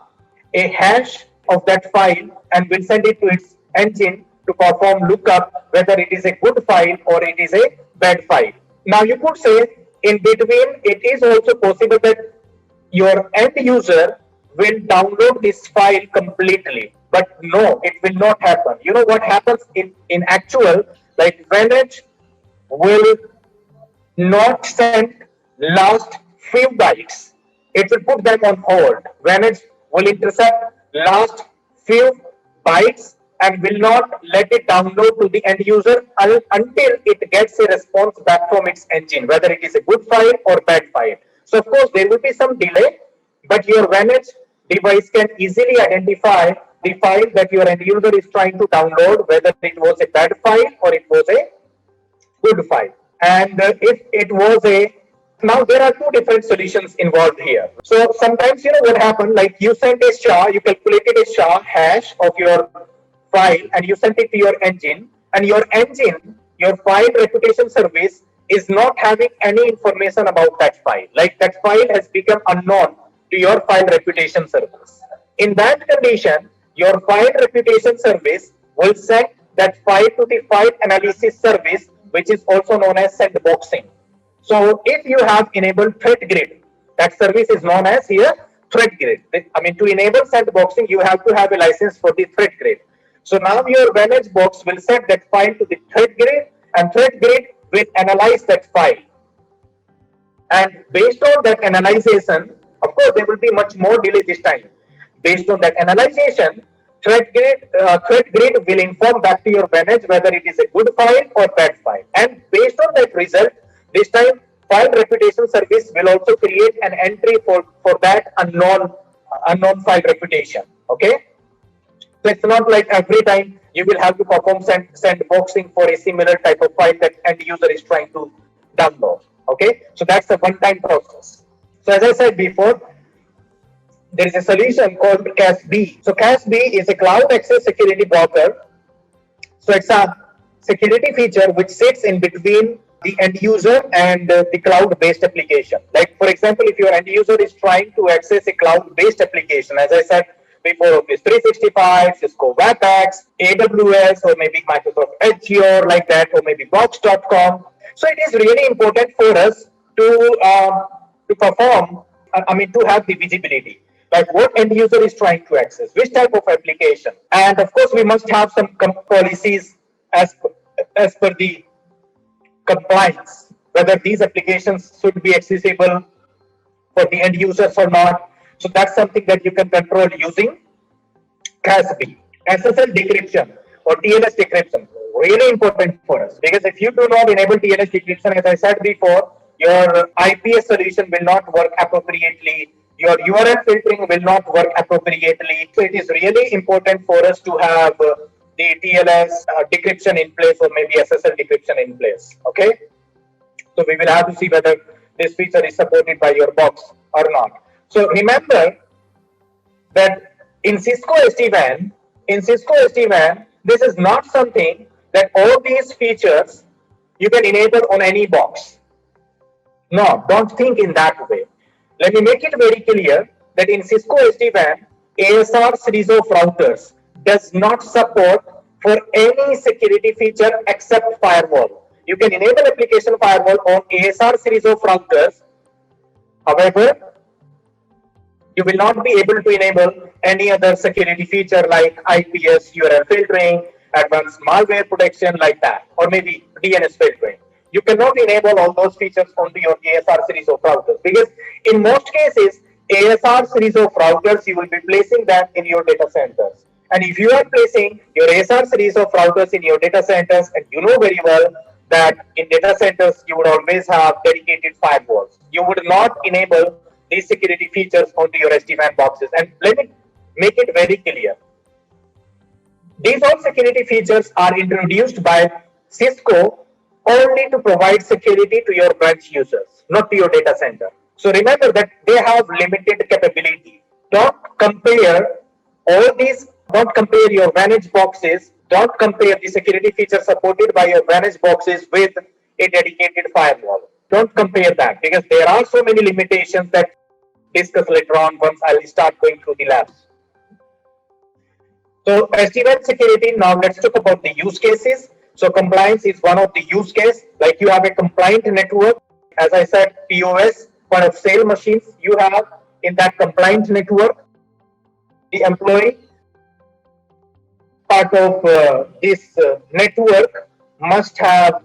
S1: a hash of that file, and will send it to its engine to perform lookup whether it is a good file or it is a bad file. Now you could say in between it is also possible that your end user will download this file completely, but no, it will not happen. You know what happens in actual, like Vantage will not send last few bytes. It will put them on hold. Vantage will intercept last few bytes and will not let it download to the end user until it gets a response back from its engine, whether it is a good file or bad file. So of course there will be some delay, but your Vantage device can easily identify the file that your end user is trying to download, whether it was a bad file or it was a good file. And if it was a, now there are two different solutions involved here. So sometimes you know what happened, like you sent a SHA, you calculated a SHA hash of your file and you sent it to your engine, and your engine, your file reputation service is not having any information about that file. Like that file has become unknown to your file reputation service. In that condition, your file reputation service will send that file to the file analysis service, which is also known as sandboxing. So if you have enabled threat grid, that service is known as here threat grid. I mean, to enable sandboxing, you have to have a license for the threat grid. So now your Vantage Box will set that file to the threat grid, and threat grid will analyze that file. And based on that analyzation, of course, there will be much more delay this time. Based on that analyzation, threat grid will inform back to your Vantage whether it is a good file or bad file. And based on that result, this time file reputation service will also create an entry for that unknown file reputation. Okay. So it's not like every time you will have to perform sandboxing for a similar type of file that end user is trying to download. Okay. So that's a one-time process. So as I said before, there is a solution called CASB. So CASB is a cloud access security broker. So it's a security feature which sits in between the end user and the cloud-based application. Like for example, if your end user is trying to access a cloud-based application, as I said before Office 365, Cisco WebEx, AWS, or maybe Microsoft Azure, like that, or maybe Box.com. So it is really important for us to perform. To have the visibility, like what end user is trying to access, which type of application, and of course we must have some policies as as per the compliance, whether these applications should be accessible for the end users or not. So that's something that you can control using CASB. SSL decryption or TLS decryption, really important for us, because if you do not enable TLS decryption, as I said before, your IPS solution will not work appropriately, your URL filtering will not work appropriately. So it is really important for us to have the TLS decryption in place, or maybe SSL decryption in place. Okay, so we will have to see whether this feature is supported by your box or not. So remember that in Cisco SD-WAN, this is not something that all these features you can enable on any box. No, don't think in that way. Let me make it very clear that in Cisco SD-WAN, ASR series of routers does not support for any security feature except firewall. You can enable application firewall on ASR series of routers. However, you will not be able to enable any other security feature like IPS, URL filtering, advanced malware protection, like that, or maybe DNS filtering. You cannot enable all those features onto your ASR series of routers, because in most cases, ASR series of routers, you will be placing that in your data centers. And if you are placing your ASR series of routers in your data centers, and you know very well that in data centers, you would always have dedicated firewalls. You would not enable these security features onto your SD-WAN boxes. And let me make it very clear. These all security features are introduced by Cisco only to provide security to your branch users, not to your data center. So remember that they have limited capability. Don't compare all these, don't compare your managed boxes, don't compare the security features supported by your managed boxes with a dedicated firewall. Don't compare that, because there are so many limitations that discuss later on once I'll start going through the labs. So SD-WAN security, now let's talk about the use cases. So compliance is one of the use case, like you have a compliant network. As I said, POS, point of sale machines you have in that compliant network. The employee part of this network must have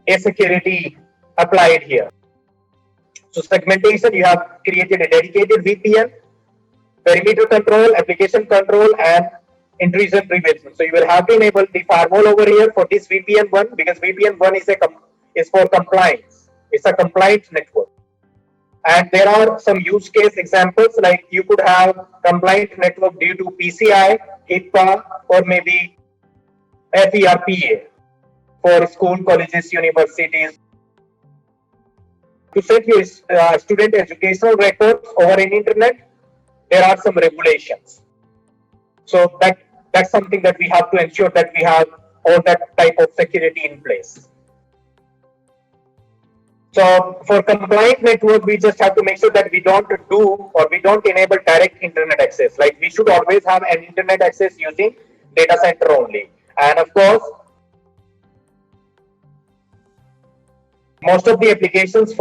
S1: a security applied here. So segmentation, you have created a dedicated VPN, perimeter control, application control, and intrusion prevention. So you will have to enable the firewall over here for this VPN one, because VPN one is for compliance. It's a compliant network. And there are some use case examples, like you could have compliant network due to PCI, HIPAA, or maybe FERPA for school, colleges, universities. To set your student educational records over an internet, there are some regulations. So that's something that we have to ensure that we have all that type of security in place. So for compliant network, we just have to make sure that we don't enable direct internet access. Like we should always have an internet access using data center only. And of course, most of the applications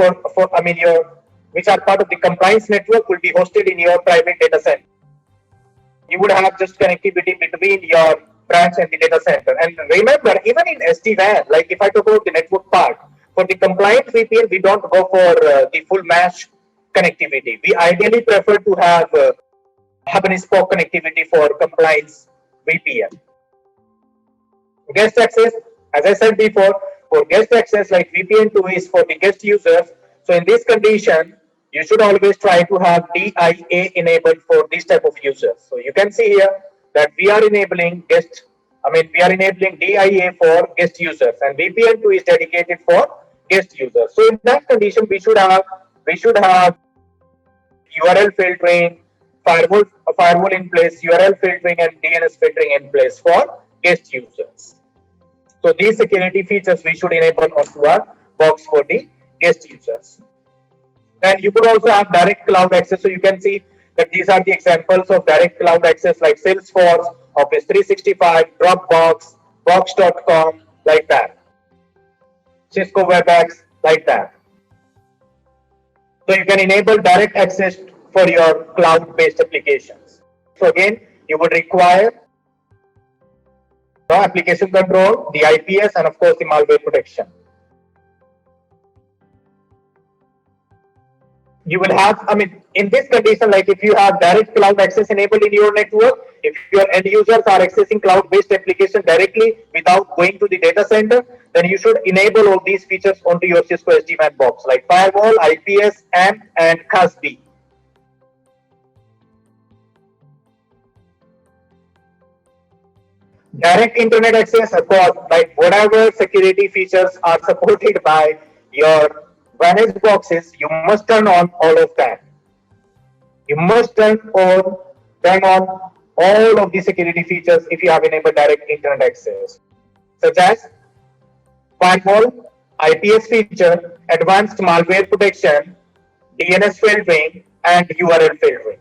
S1: which are part of the compliance network will be hosted in your private data center. You would have just connectivity between your branch and the data center. And remember, even in SD-WAN, like if I talk about the network part, for the compliant VPN, we don't go for the full mesh connectivity. We ideally prefer to have hub and spoke connectivity for compliance VPN. Guest access, as I said before, for guest access, like VPN 2 is for the guest users. So in this condition, you should always try to have DIA enabled for this type of users. So you can see here that we are enabling DIA for guest users, and VPN 2 is dedicated for guest users. So in that condition, we should have URL filtering, firewall in place, URL filtering, and DNS filtering in place for guest users. So these security features we should enable onto our box for the guest users. And you could also have direct cloud access. So you can see that these are the examples of direct cloud access like Salesforce, Office 365, Dropbox, Box.com, like that. Cisco WebEx, like that. So you can enable direct access for your cloud-based applications. So again, you would require application control, the IPS, and of course the malware protection. You will have, in this condition, like if you have direct cloud access enabled in your network, if your end users are accessing cloud-based application directly without going to the data center, then you should enable all these features onto your Cisco SD-WAN box, like firewall, IPS, AMP, and CASB. Direct internet access, of course, like whatever security features are supported by your managed boxes, you must turn on all of that. You must turn on all of the security features if you have enabled direct internet access, such as firewall, IPS feature, advanced malware protection, DNS filtering, and URL filtering.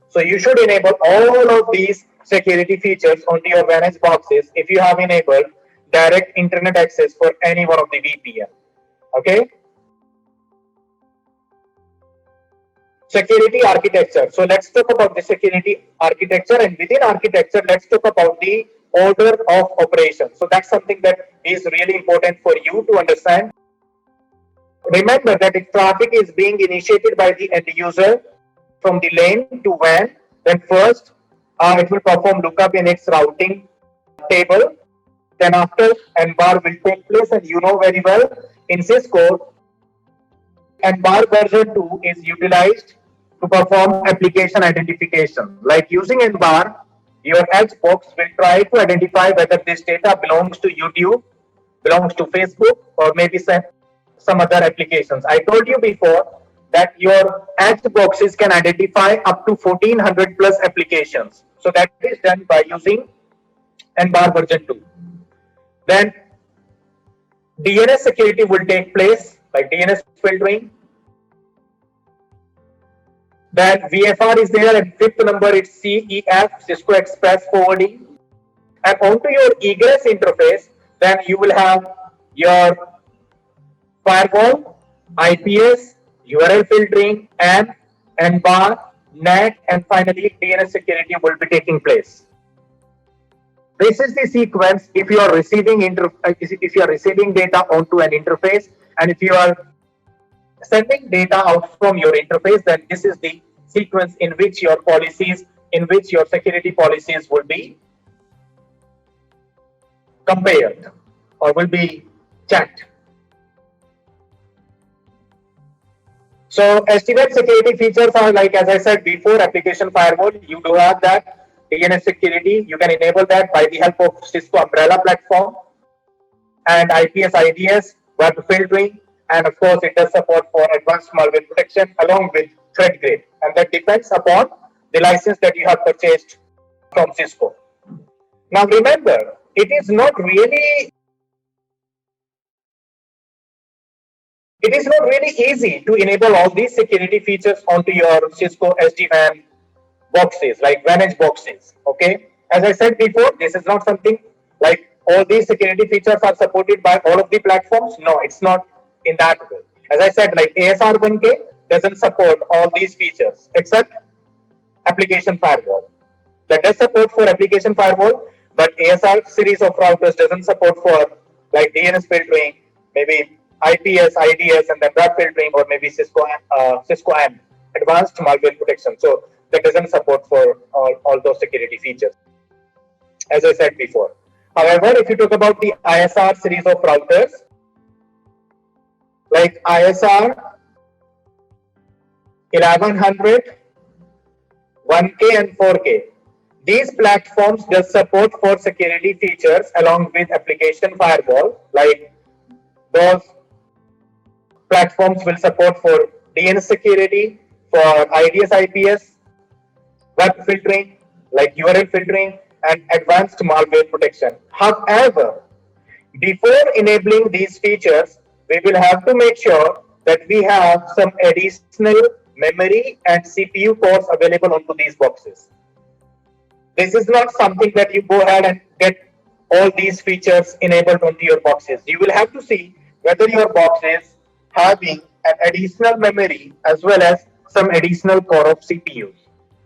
S1: So you should enable all of these security features onto your managed boxes if you have enabled direct internet access for any one of the VPN. Okay. Security architecture. So let's talk about the security architecture, and within architecture, let's talk about the order of operations. So that's something that is really important for you to understand. Remember that if traffic is being initiated by the end user from the LAN to WAN, then first it will perform lookup in its routing table. Then after, NBAR will take place, and you know very well in Cisco, NBAR version 2 is utilized to perform application identification. Like using NBAR, your edge box will try to identify whether this data belongs to YouTube, belongs to Facebook, or maybe some other applications. I told you before that your edge boxes can identify up to 1400 plus applications. So that is done by using NBAR version 2. Then DNS security will take place, like DNS filtering. Then VFR is there, and fifth number is CEF, Cisco Express Forwarding. And onto your egress interface, then you will have your firewall, IPS, URL filtering, and NBAR, NAT, and finally DNS security will be taking place. This is the sequence if you are receiving data onto an interface, and if you are sending data out from your interface, then this is the sequence in which your security policies will be compared or will be checked. So SD-WAN security features are like, as I said before, application firewall, you do have that. DNS security, you can enable that by the help of Cisco Umbrella platform, and IPS, IDS, web filtering, and of course it does support for advanced malware protection along with threat grade, and that depends upon the license that you have purchased from Cisco. Now remember, it is not really easy to enable all these security features onto your Cisco SD-WAN boxes, like managed boxes. Okay, as I said before, this is not something like all these security features are supported by all of the platforms. No, it's not in that way. As I said, like ASR1K doesn't support all these features except application firewall. That does support for application firewall, but ASR series of routers doesn't support for like DNS filtering, maybe IPS, IDS, and then web filtering, or maybe Cisco AMP, advanced malware protection. So that doesn't support for all those security features, as I said before. However, if you talk about the ISR series of routers, like ISR 1100, 1K, and 4K, these platforms does support for security features along with application firewall. Like those platforms will support for DNS security, for IDS, IPS, web filtering, like URL filtering, and advanced malware protection. However, before enabling these features, we will have to make sure that we have some additional memory and CPU cores available onto these boxes. This is not something that you go ahead and get all these features enabled onto your boxes. You will have to see whether your box is having an additional memory as well as some additional core of CPUs,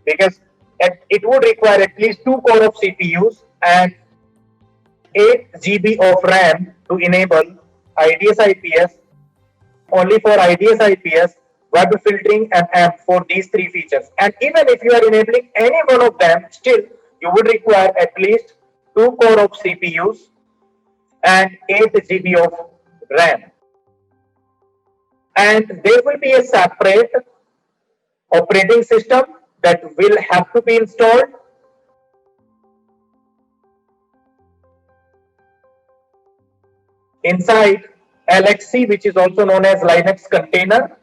S1: because it would require at least 2 core of CPUs and 8 GB of RAM to enable IDS IPS. Only for IDS IPS, web filtering and AMP for these 3 features. And even if you are enabling any one of them, still you would require at least 2 core of CPUs and 8 GB of RAM. And there will be a separate operating system that will have to be installed. Inside LXC, which is also known as Linux container.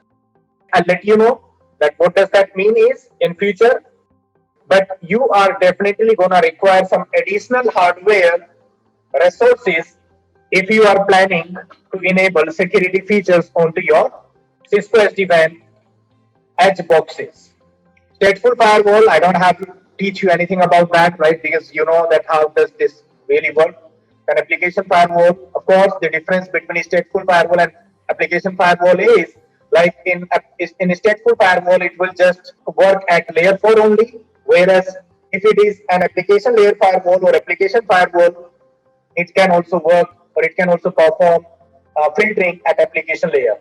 S1: I'll let you know that what does that mean is in future, but you are definitely going to require some additional hardware resources if you are planning to enable security features onto your Cisco SD-WAN edge boxes. Stateful firewall, I don't have to teach you anything about that, right? Because you know that how does this really work. An application firewall, of course, the difference between stateful firewall and application firewall is like in stateful firewall, it will just work at layer 4 only, whereas if it is an application layer firewall or application firewall, it can also work or it can also perform filtering at application layer.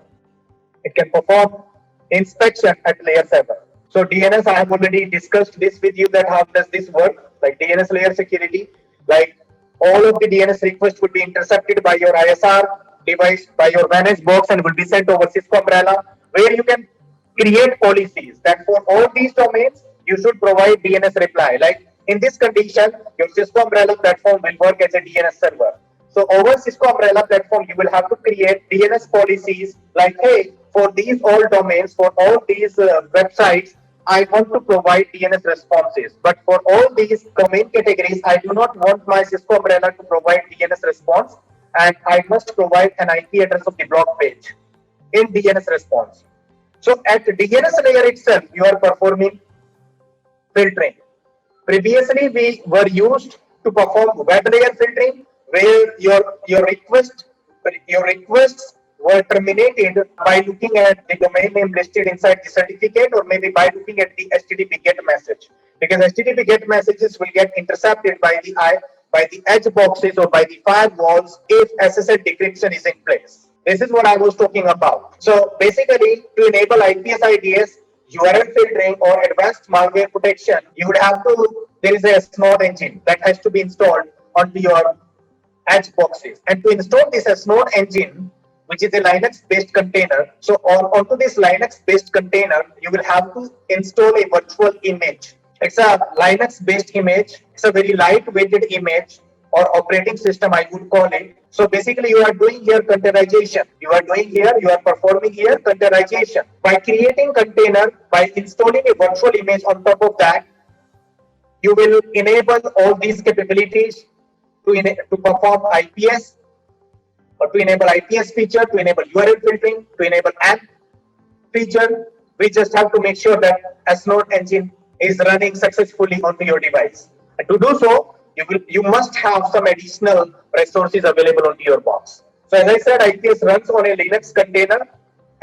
S1: It can perform inspection at layer 7. So DNS, I have already discussed this with you that how does this work, like DNS layer security, like all of the DNS requests would be intercepted by your ISR device, by your managed box, and will be sent over Cisco Umbrella, where you can create policies that for all these domains, you should provide DNS reply. Like in this condition, your Cisco Umbrella platform will work as a DNS server. So over Cisco Umbrella platform, you will have to create DNS policies like, hey, for these all domains, for all these websites, I want to provide DNS responses. But for all these domain categories, I do not want my Cisco Umbrella to provide DNS response, and I must provide an IP address of the blog page in DNS response. So at the DNS layer itself, you are performing filtering. Previously, we were used to perform web layer filtering, where your requests were terminated by looking at the domain name listed inside the certificate, or maybe by looking at the HTTP GET message, because HTTP GET messages will get intercepted by the edge boxes or by the firewalls if SSL decryption is in place. This is what I was talking about. So basically, to enable IPS IDS, URL filtering or advanced malware protection, you would have to, there is a Snort engine that has to be installed onto your edge boxes. And to install this Snort engine, which is a Linux-based container, so onto this Linux-based container, you will have to install a virtual image. It's a Linux-based image. It's a very light-weighted image or operating system, I would call it. So basically, you are doing here containerization. You are performing here containerization. By creating container, by installing a virtual image on top of that, you will enable all these capabilities to perform IPS, or to enable IPS feature, to enable URL filtering, to enable AMP feature. We just have to make sure that a Snort engine is running successfully onto your device. And to do so, you must have some additional resources available onto your box. So as I said, IPS runs on a Linux container,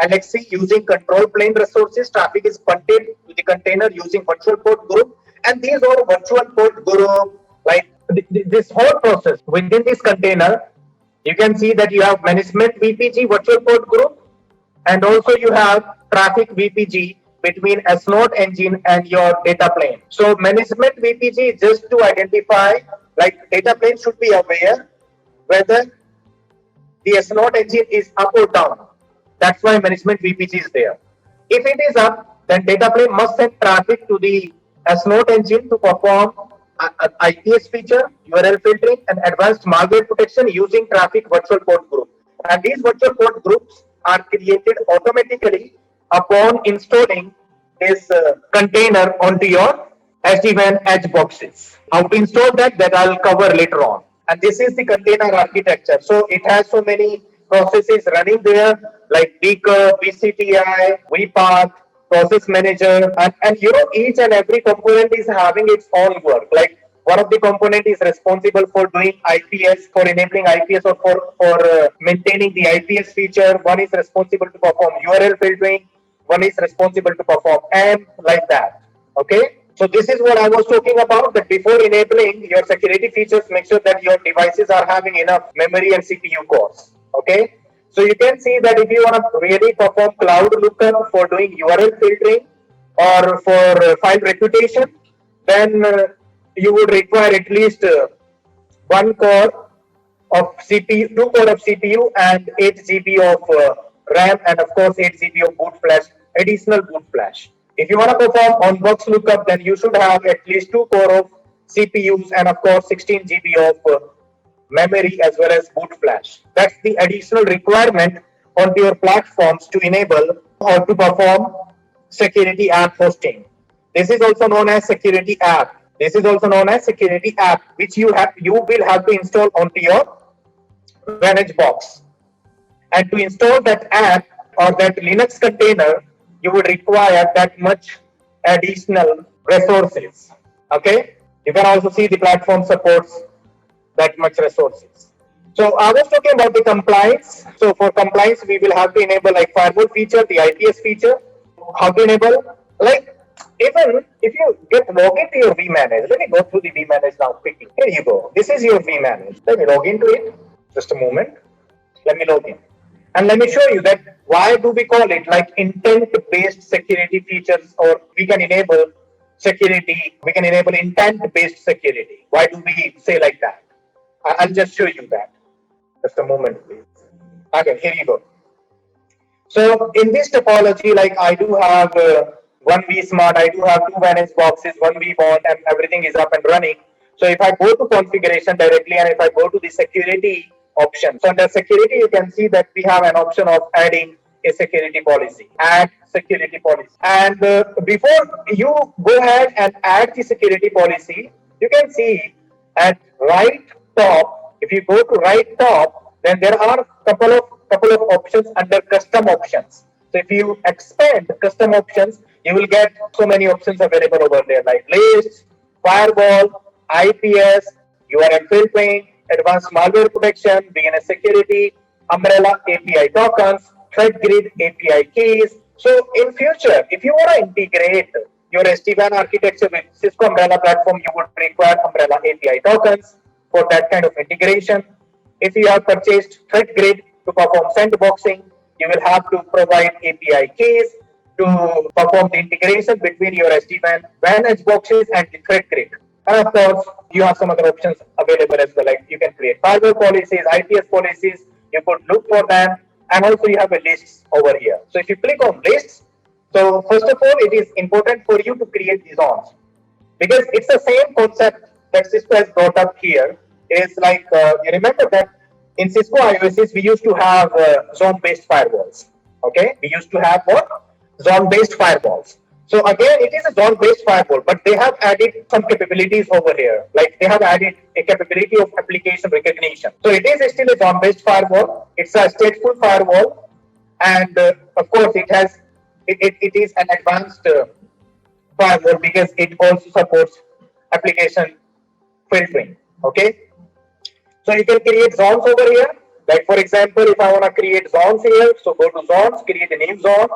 S1: LXC using control plane resources. Traffic is punted to the container using virtual port group. And these are virtual port group, like this whole process within this container, you can see that you have management VPG virtual port group, and also you have traffic VPG between a Snort engine and your data plane. So management VPG is just to identify, like data plane should be aware whether the Snort engine is up or down. That's why management VPG is there. If it is up, then data plane must send traffic to the Snort engine to perform IPS feature, URL filtering, and advanced malware protection using traffic virtual port group. And these virtual port groups are created automatically upon installing this container onto your SD-WAN edge boxes. How to install that I'll cover later on. And this is the container architecture. So it has so many processes running there, like vCUB, vCTI, vPath, process manager, and each and every component is having its own work. Like one of the component is responsible for doing IPS, for enabling IPS, or for maintaining the IPS feature. One is responsible to perform URL filtering. One is responsible to perform AMP, like that. Okay. So this is what I was talking about, that before enabling your security features, make sure that your devices are having enough memory and CPU cores. Okay. So you can see that if you want to really perform cloud lookup for doing URL filtering or for file reputation, then you would require at least one core of CPU, two core of CPU, and 8 GB of RAM, and of course 8 GB of boot flash, additional boot flash. If you want to perform on box lookup, then you should have at least two core of CPUs, and of course 16 GB of memory as well as boot flash. That's the additional requirement onto your platforms to enable or to perform security app hosting. This is also known as security app. This is also known as security app, which you will have to install onto your Vantage box. And to install that app or that Linux container, you would require that much additional resources. Okay, you can also see the platform supports that much resources. So I was talking about the compliance. So for compliance, we will have to enable like firewall feature, the IPS feature. How to enable? Like even if you get log into your vManage, let me go through the vManage now quickly. Here you go. This is your vManage. Let me log into it. Just a moment. Let me log in. And let me show you that why do we call it like intent-based security features, or we can enable security, we can enable intent-based security. Why do we say like that? I'll just show you that. Just a moment, please. Okay, here you go. So in this topology, like I do have one vSmart, I do have two Vantage boxes, one vBond, and everything is up and running. So if I go to configuration directly, and if I go to the security option, so under security, you can see that we have an option of adding a security policy, add security policy. And before you go ahead and add the security policy, you can see at right top, if you go to right top, then there are couple of options under custom options. So if you expand custom options, you will get so many options available over there, like lists, firewall, IPS, URL filtering, advanced malware protection, DNS security, umbrella API tokens, threat grid API keys. So in future, if you want to integrate your SD-WAN architecture with Cisco Umbrella platform, you would require Umbrella API tokens for that kind of integration. If you have purchased threat grid to perform sandboxing, you will have to provide API keys to perform the integration between your SD-WAN, Vantage boxes, and the threat grid. And of course, you have some other options available as well, like you can create firewall policies, IPS policies, you could look for them, and also you have a list over here. So if you click on lists, so first of all, it is important for you to create the zones, because it's the same concept that Cisco has brought up here. Is like you remember that in Cisco IOSs we used to have zone-based firewalls. Okay, we used to have what? Zone-based firewalls. So again, it is a zone-based firewall, but they have added some capabilities over here. Like they have added a capability of application recognition. So it is still a zone-based firewall. It's a stateful firewall, and of course, it is an advanced firewall because it also supports application filtering. Okay, so you can create zones over here. Like for example, if I want to create zones here, so go to zones, create a new zone.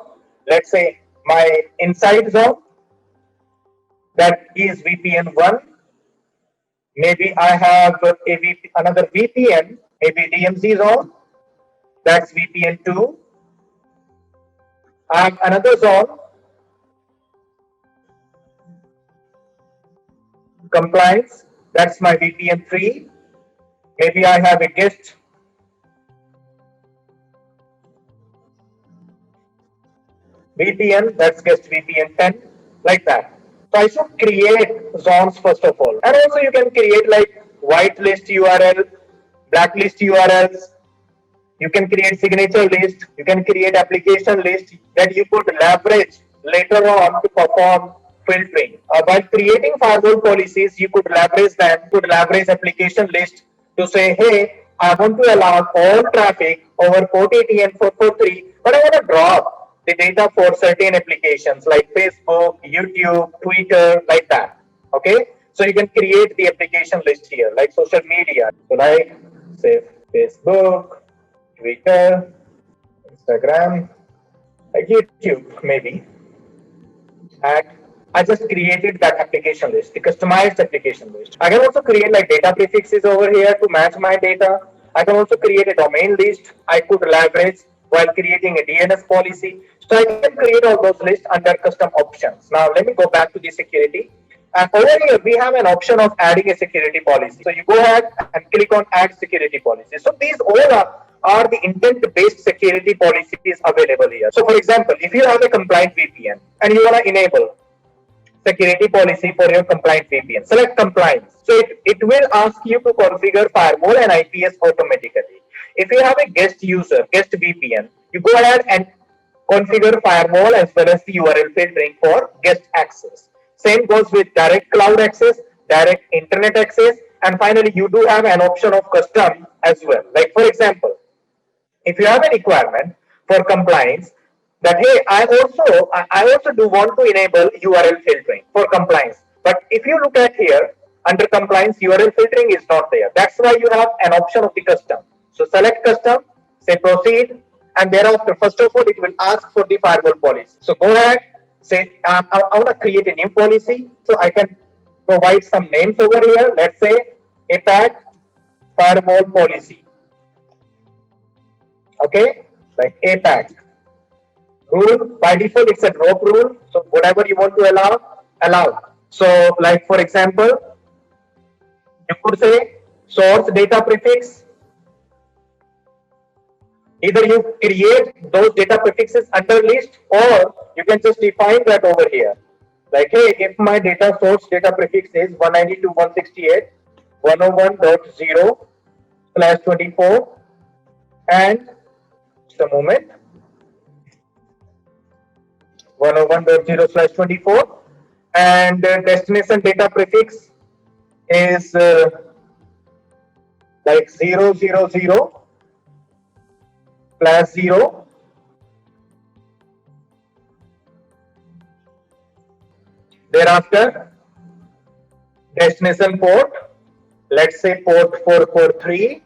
S1: Let's say my inside zone, that is VPN 1. Maybe I have another VPN, maybe DMZ zone, that's VPN 2. I have another zone, compliance, that's my VPN 3. Maybe I have a guest VPN, that's guest VPN 10, like that. So I should create zones first of all. And also you can create like whitelist URL, blacklist URLs. You can create signature list. You can create application list that you could leverage later on to perform filtering. By creating firewall policies, you could leverage them, could leverage application list to say, hey, I want to allow all traffic over port 80 and 443, but I want to drop the data for certain applications like Facebook, YouTube, Twitter, like that. Okay, so you can create the application list here, like social media. So like say Facebook, Twitter, Instagram, like YouTube maybe. And I just created that application list, the customized application list. I can also create like data prefixes over here to match my data. I can also create a domain list I could leverage while creating a DNS policy. So I can create all those lists under custom options. Now let me go back to the security. And over here, we have an option of adding a security policy. So you go ahead and click on add security policy. So these all are the intent-based security policies available here. So for example, if you have a compliant VPN and you want to enable security policy for your compliant VPN, select compliance. So it will ask you to configure firewall and IPS automatically. If you have a guest user, guest VPN, you go ahead and configure firewall as well as the URL filtering for guest access. Same goes with direct cloud access, direct internet access, and finally you do have an option of custom as well. Like for example, if you have a requirement for compliance that hey, I also do want to enable URL filtering for compliance. But if you look at here under compliance, URL filtering is not there. That's why you have an option of the custom. So select custom, say proceed, and thereafter, first of all, it will ask for the firewall policy. So go ahead, say I want to create a new policy, so I can provide some names over here. Let's say APAC firewall policy. Okay, like APAC rule. By default, it's a drop rule. So whatever you want to allow. So like for example, you could say source data prefix. Either you create those data prefixes under list, or you can just define that over here. Like, hey, if my data source data prefix is 192.168.101.0/24, and just a moment, 101.0/24, and destination data prefix is like 000/0. Thereafter, destination port, let's say port 443.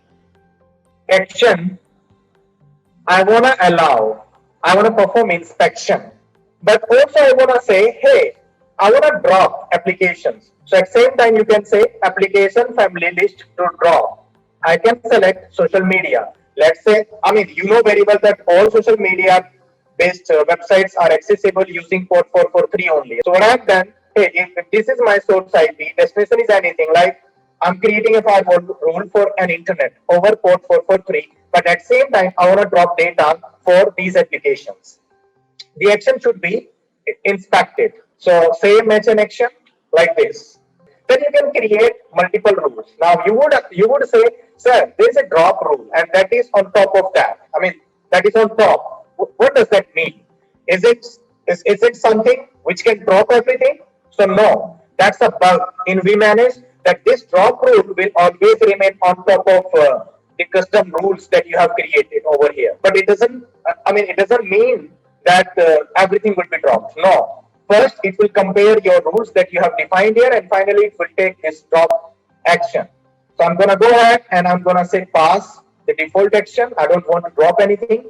S1: Action, I want to perform inspection, but also I want to say, hey, I want to drop applications. So at the same time, you can say application family list to drop. I can select social media. Let's say, I mean, you know very well that all social media based websites are accessible using port 443 only. So what I've done, hey, if this is my source IP, destination is anything like I'm creating a firewall rule for an internet over port 443, but at the same time, I want to drop data for these applications. The action should be inspected. So say match an action like this. Then you can create multiple rules. Now you would say, sir, there is a drop rule, and that is on top of that. I mean, that is on top. What does that mean? Is it something which can drop everything? So no, that's a bug in vManage, that this drop rule will always remain on top of the custom rules that you have created over here. But it doesn't. I mean, it doesn't mean that everything will be dropped. No. First, it will compare your rules that you have defined here, and finally, it will take this drop action. So I'm going to go ahead and I'm going to say pass the default action. I don't want to drop anything.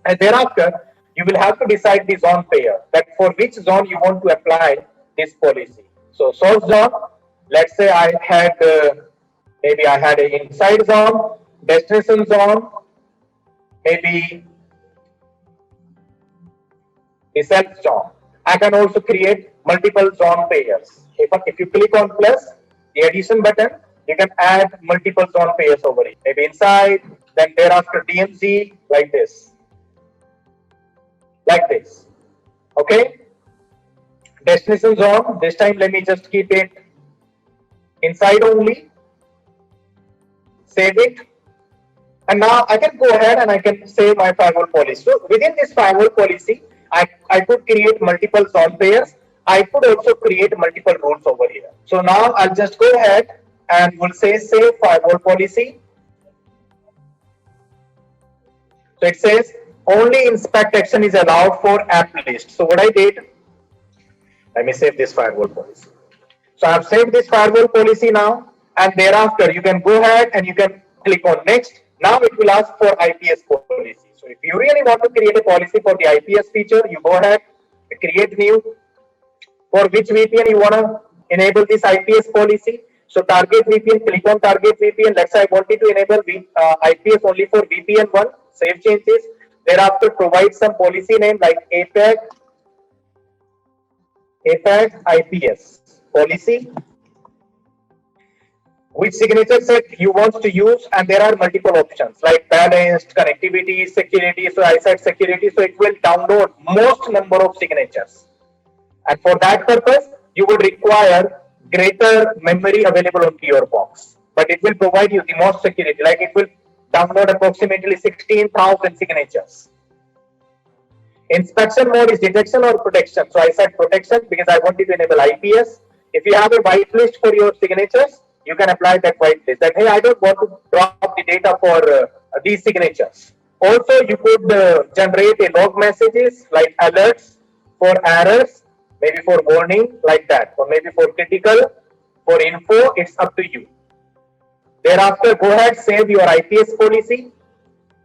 S1: And thereafter, you will have to decide the zone pair, that for which zone you want to apply this policy. So source zone, let's say I had maybe I had an inside zone, destination zone, maybe the self zone. I can also create multiple zone pairs. If you click on plus, the addition button, you can add multiple zone pairs over here. Maybe inside, then thereafter DMZ, like this. Like this. Okay? Destination zone, this time let me just keep it inside only. Save it. And now I can go ahead and I can save my firewall policy. So within this firewall policy, I could create multiple zone pairs. I could also create multiple rules over here. So now I'll just go ahead and we'll say save firewall policy. So it says only inspect action is allowed for app list. So what I did, let me save this firewall policy. So I've saved this firewall policy now, and thereafter you can go ahead and you can click on next. Now it will ask for IPS policy. So if you really want to create a policy for the IPS feature, you go ahead, create new. For which VPN you want to enable this IPS policy. So target VPN, click on target VPN. Let's say I wanted to enable IPS only for VPN1. Save changes. Thereafter provide some policy name like APAC IPS policy. Which signature set you want to use, and there are multiple options like balanced, connectivity, security. So I said security, so it will download most number of signatures. And for that purpose, you would require greater memory available on your box. But it will provide you the most security, like it will download approximately 16,000 signatures. Inspection mode is detection or protection. So I said protection because I wanted to enable IPS. If you have a whitelist for your signatures, you can apply that whitelist. That, hey, I don't want to drop the data for these signatures. Also, you could generate a log messages like alerts for errors, maybe for warning like that, or maybe for critical, for info. It's up to you. Thereafter, go ahead, save your IPS policy,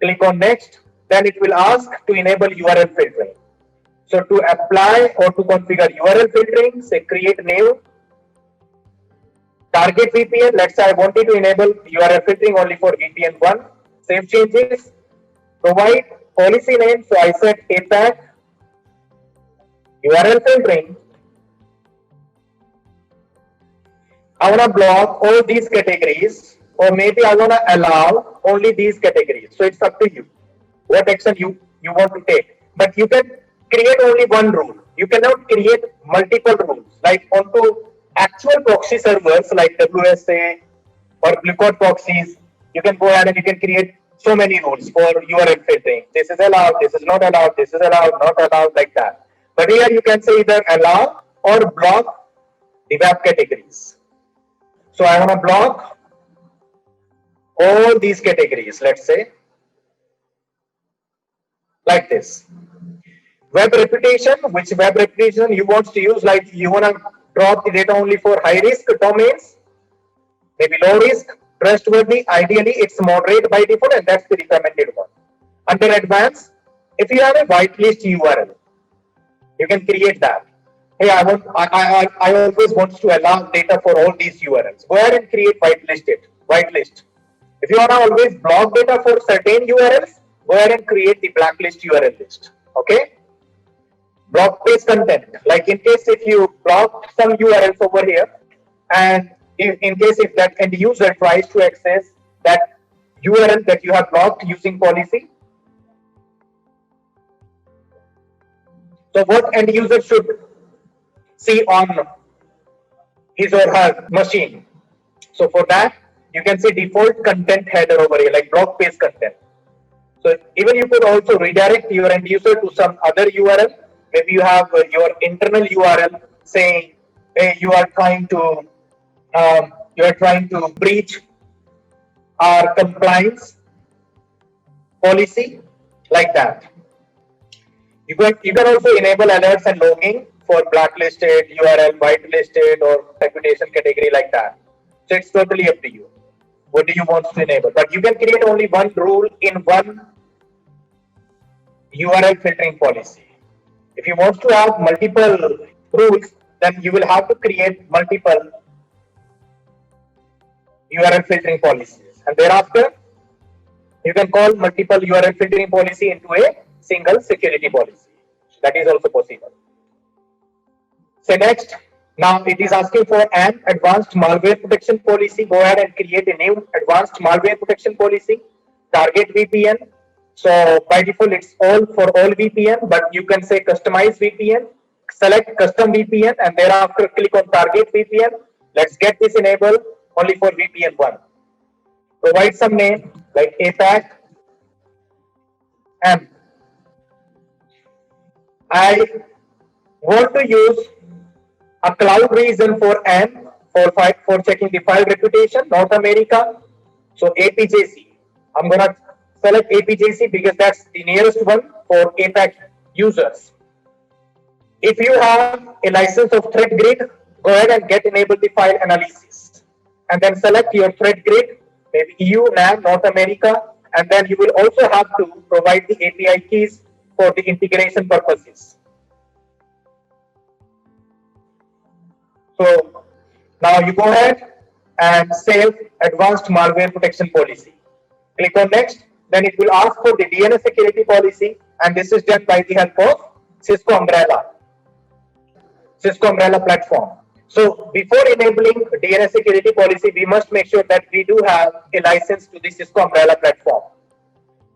S1: click on next, then it will ask to enable URL filtering. So to apply or to configure URL filtering, say create new target VPN. Let's say I wanted to enable URL filtering only for VPN1. Save changes, provide policy name. So I said APAC URL filtering. I want to block all these categories, or maybe I want to allow only these categories. So it's up to you what action you want to take. But you can create only one rule. You cannot create multiple rules. Like onto actual proxy servers like WSA or Blue Coat proxies, you can go ahead and you can create so many rules for URL filtering. This is allowed, this is not allowed, this is allowed, not allowed, like that. But here you can say either allow or block the web categories. So I want to block all these categories, let's say, like this. Web reputation, which web reputation you want to use, like you want to drop the data only for high risk domains, maybe low risk, trustworthy. Ideally, it's moderate by default, and that's the recommended one. Under advanced, if you have a whitelist URL, you can create that. Hey, I always want to allow data for all these URLs. Go ahead and create whitelist. If you want to always block data for certain URLs, go ahead and create the blacklist URL list. Okay. Block based content. Like in case if you block some URLs over here, and in case if that end user tries to access that URL that you have blocked using policy, so what end user should see on his or her machine? So for that, you can see default content header over here, like block based content. So even you could also redirect your end user to some other URL. Maybe you have your internal URL saying, hey, you are trying to breach our compliance policy, like that. You can also enable alerts and logging for blacklisted URL, whitelisted, or reputation category, like that. So it's totally up to you. What do you want to enable? But you can create only one rule in one URL filtering policy. If you want to have multiple rules, then you will have to create multiple URL filtering policies. And thereafter, you can call multiple URL filtering policy into a single security policy. That is also possible. So next, now it is asking for an advanced malware protection policy. Go ahead and create a new advanced malware protection policy. Target VPN. So by default, it's all for all VPN, but you can say customize VPN, select custom VPN, and thereafter click on target VPN. Let's get this enabled only for VPN1. Provide some name like APAC, and I want to use a cloud region for N for checking the file reputation, North America. So APJC. I'm gonna Select APJC because that's the nearest one for APAC users. If you have a license of threat grid, go ahead and get enable the file analysis. And then select your threat grid, maybe EU, NAM, North America, and then you will also have to provide the API keys for the integration purposes. So now you go ahead and save advanced malware protection policy. Click on next, then it will ask for the DNS security policy, and this is done by the help of Cisco Umbrella platform. So before enabling DNS security policy, we must make sure that we do have a license to the Cisco Umbrella platform.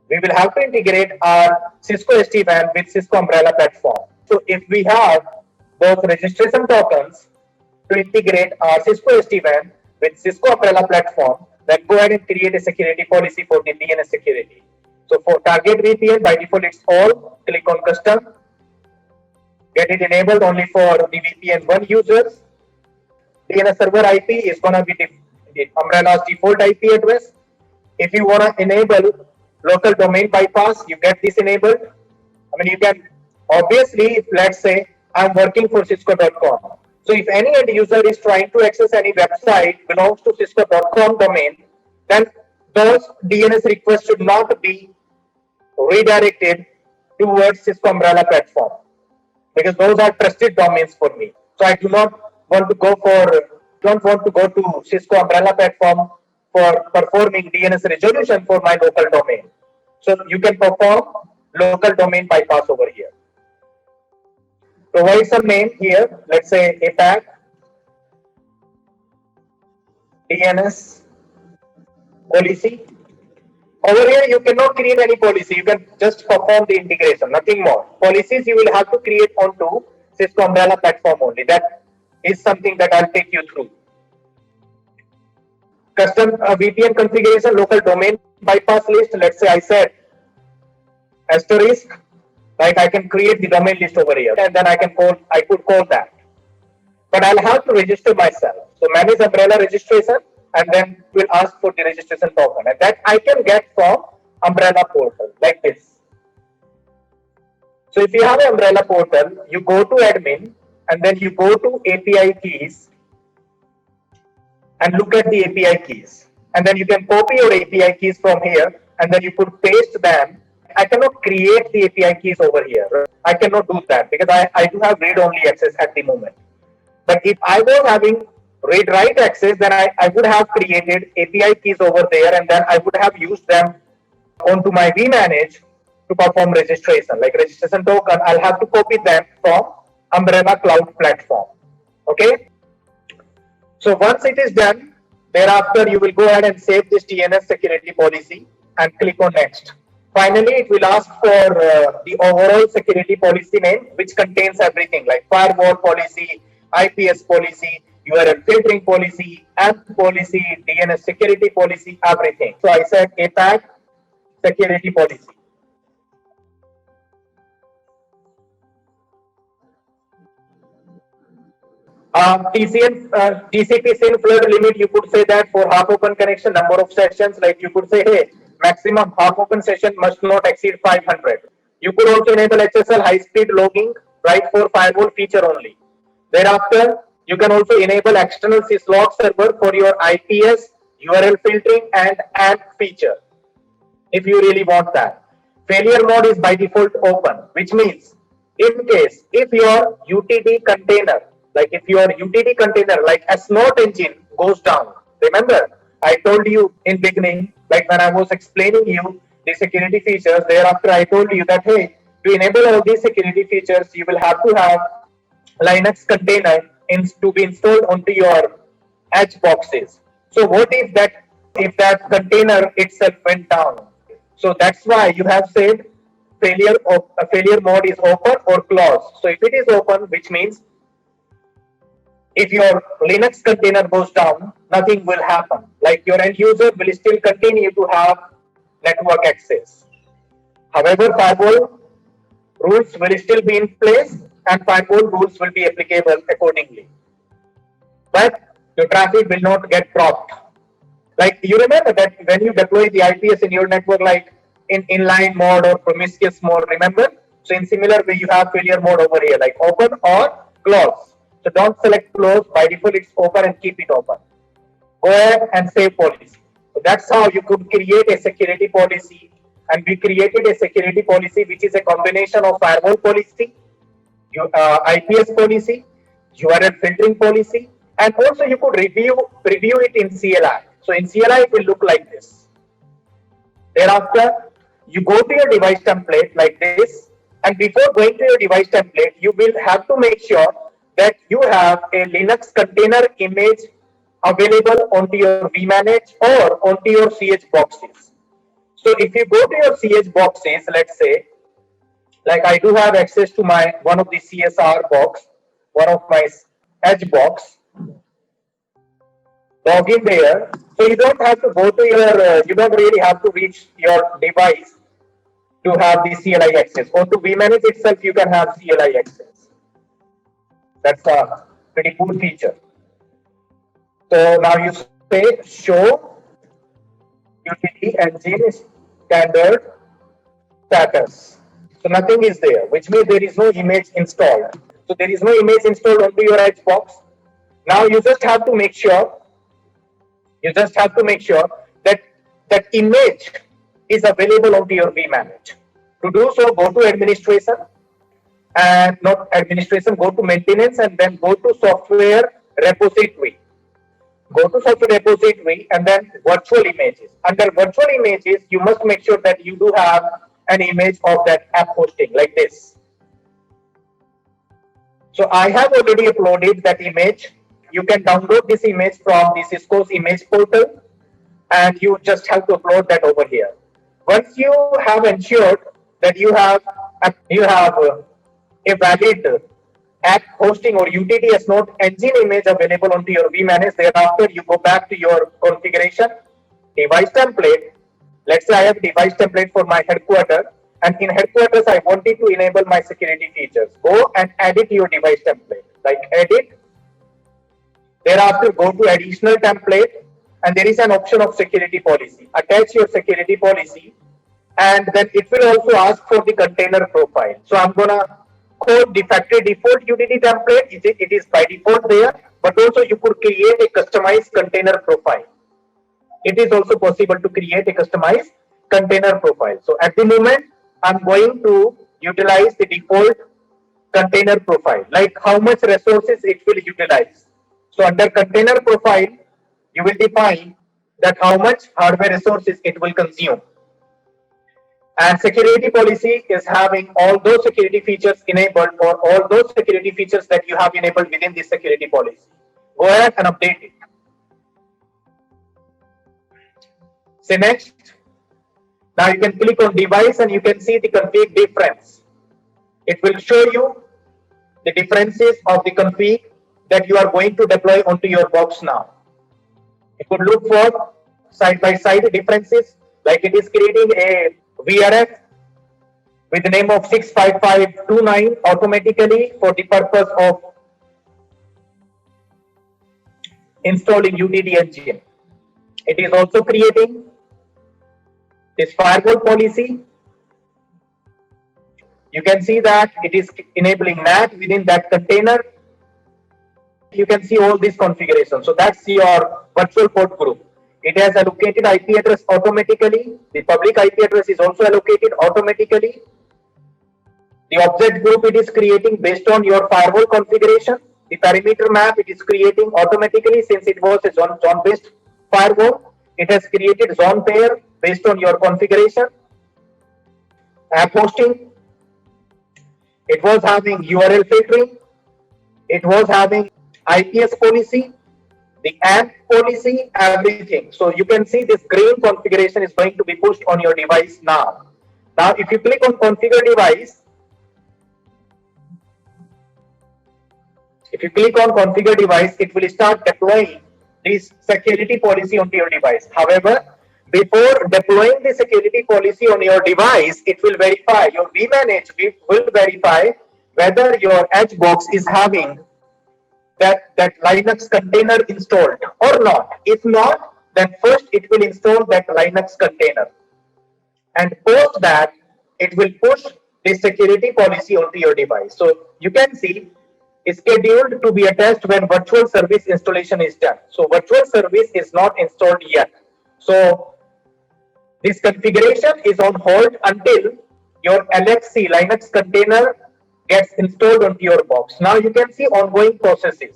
S1: We will have to integrate our Cisco SD-WAN with Cisco Umbrella platform. So if we have those registration tokens to integrate our Cisco SD-WAN with Cisco Umbrella platform, then go ahead and create a security policy for the DNS security. So for target VPN, by default it's all. Click on custom. Get it enabled only for the VPN 1 users. DNS server IP is going to be the Umbrella's default IP address. If you want to enable local domain bypass, you get this enabled. I mean, you can obviously, if let's say I'm working for Cisco.com. So if any end user is trying to access any website belongs to Cisco.com domain, then those DNS requests should not be redirected towards Cisco Umbrella platform, because those are trusted domains for me. So I don't want to go to Cisco Umbrella platform for performing DNS resolution for my local domain. So you can perform local domain bypass over here. Provide some name here, let's say APAC DNS policy. Over here, you cannot create any policy. You can just perform the integration, nothing more. Policies you will have to create onto Cisco Umbrella platform only. That is something that I'll take you through. Custom VPN configuration, local domain bypass list. Let's say I said asterisk, like I can create the domain list over here, and then I could call that. But I'll have to register myself. So manage Umbrella registration, and then we'll ask for the registration token, and that I can get from Umbrella portal like this. So if you have an Umbrella portal, you go to admin, and then you go to API keys and look at the API keys, and then you can copy your API keys from here, and then you could paste them. I cannot create the API keys over here. I cannot do that because I do have read-only access at the moment. But if I was having read-write access, then I would have created API keys over there, and then I would have used them onto my vManage to perform registration. Like registration token, I'll have to copy them from Umbrella Cloud platform. Okay. So once it is done, thereafter you will go ahead and save this DNS security policy and click on next. Finally, it will ask for the overall security policy name, which contains everything like firewall policy, IPS policy, URL filtering policy, AMP policy, DNS security policy, everything. So I said APAC security policy. TCP SYN flood limit, you could say that for half open connection, number of sessions, like you could say, hey, maximum half open session must not exceed 500. You could also enable HSL high speed logging, right, for firewall feature only. Thereafter, you can also enable external syslog server for your IPS, URL filtering, and AMP feature if you really want that. Failure mode is by default open, which means in case if your UTD container, like if your UTD container like a Snort engine goes down, remember I told you in beginning, like when I was explaining you the security features, thereafter I told you that hey, to enable all these security features, you will have to have Linux container to be installed onto your edge boxes. So what if that container itself went down? So that's why you have said failure mode is open or closed. So if it is open, which means if your Linux container goes down, nothing will happen. Like your end user will still continue to have network access. However, firewall rules will still be in place and firewall rules will be applicable accordingly. But your traffic will not get dropped. Like you remember that when you deploy the IPS in your network, like in inline mode or promiscuous mode, remember? So in similar way, you have failure mode over here, like open or close. So don't select close, by default it's open and keep it open. Go ahead and save policy. So that's how you could create a security policy. And we created a security policy which is a combination of firewall policy, IPS policy, URL filtering policy, and also you could preview it in CLI. So in CLI it will look like this. Thereafter, you go to your device template like this, and before going to your device template, you will have to make sure that you have a Linux container image available onto your vManage or onto your CH boxes. So if you go to your CH boxes, let's say, like I do have access to my one of the CSR box, one of my Edge box, log in there. So you don't have to go to your, you don't really have to reach your device to have the CLI access. Or to vManage itself, you can have CLI access. That's a pretty cool feature. So now you say show utility engine standard status. So nothing is there, which means there is no image installed. So there is no image installed onto your Edge box. Now you just have to make sure, that that image is available onto your vManage. To do so, go to administration, and not administration, go to maintenance, and then go to software repository. Go to software repository and then virtual images. Under virtual images, you must make sure that you do have an image of that app hosting like this. So I have already uploaded that image. You can download this image from the Cisco's image portal, and you just have to upload that over here. Once you have ensured that you have a valid app hosting or UTTS node engine image available onto your vManage, thereafter you go back to your configuration, device template. Let's say I have device template for my headquarters, and in headquarters I wanted to enable my security features. Go and edit your device template, like edit. Thereafter go to additional template, and there is an option of security policy. Attach your security policy, and then it will also ask for the container profile. So I'm gonna code the factory default UDT template. It is by default there, but also you could create a customized container profile. It is also possible to create a customized container profile. So at the moment, I'm going to utilize the default container profile, like how much resources it will utilize. So under container profile, you will define that how much hardware resources it will consume. And security policy is having all those security features enabled, or all those security features that you have enabled within this security policy. Go ahead and update it. Say next. Now you can click on device and you can see the config difference. It will show you the differences of the config that you are going to deploy onto your box now. You could look for side by side differences, like it is creating a VRF with the name of 65529 automatically for the purpose of installing UDT engine. It is also creating this firewall policy. You can see that it is enabling NAT within that container. You can see all these configurations. So that's your virtual port group. It has allocated IP address automatically. The public IP address is also allocated automatically. The object group it is creating based on your firewall configuration. The perimeter map it is creating automatically, since it was a zone-based firewall. It has created zone pair based on your configuration. App hosting, it was having URL filtering. It was having IPS policy, the AMP policy, everything. So you can see this green configuration is going to be pushed on your device now. Now, if you click on configure device, it will start deploying this security policy onto your device. However, before deploying the security policy on your device, it will verify, your vManage will verify whether your Edge box is having that Linux container installed or not. If not, then first it will install that Linux container. and post that it will push the security policy onto your device. So you can see it's scheduled to be attached when virtual service installation is done. So virtual service is not installed yet. So this configuration is on hold until your LXC Linux container gets installed onto your box. Now you can see ongoing processes.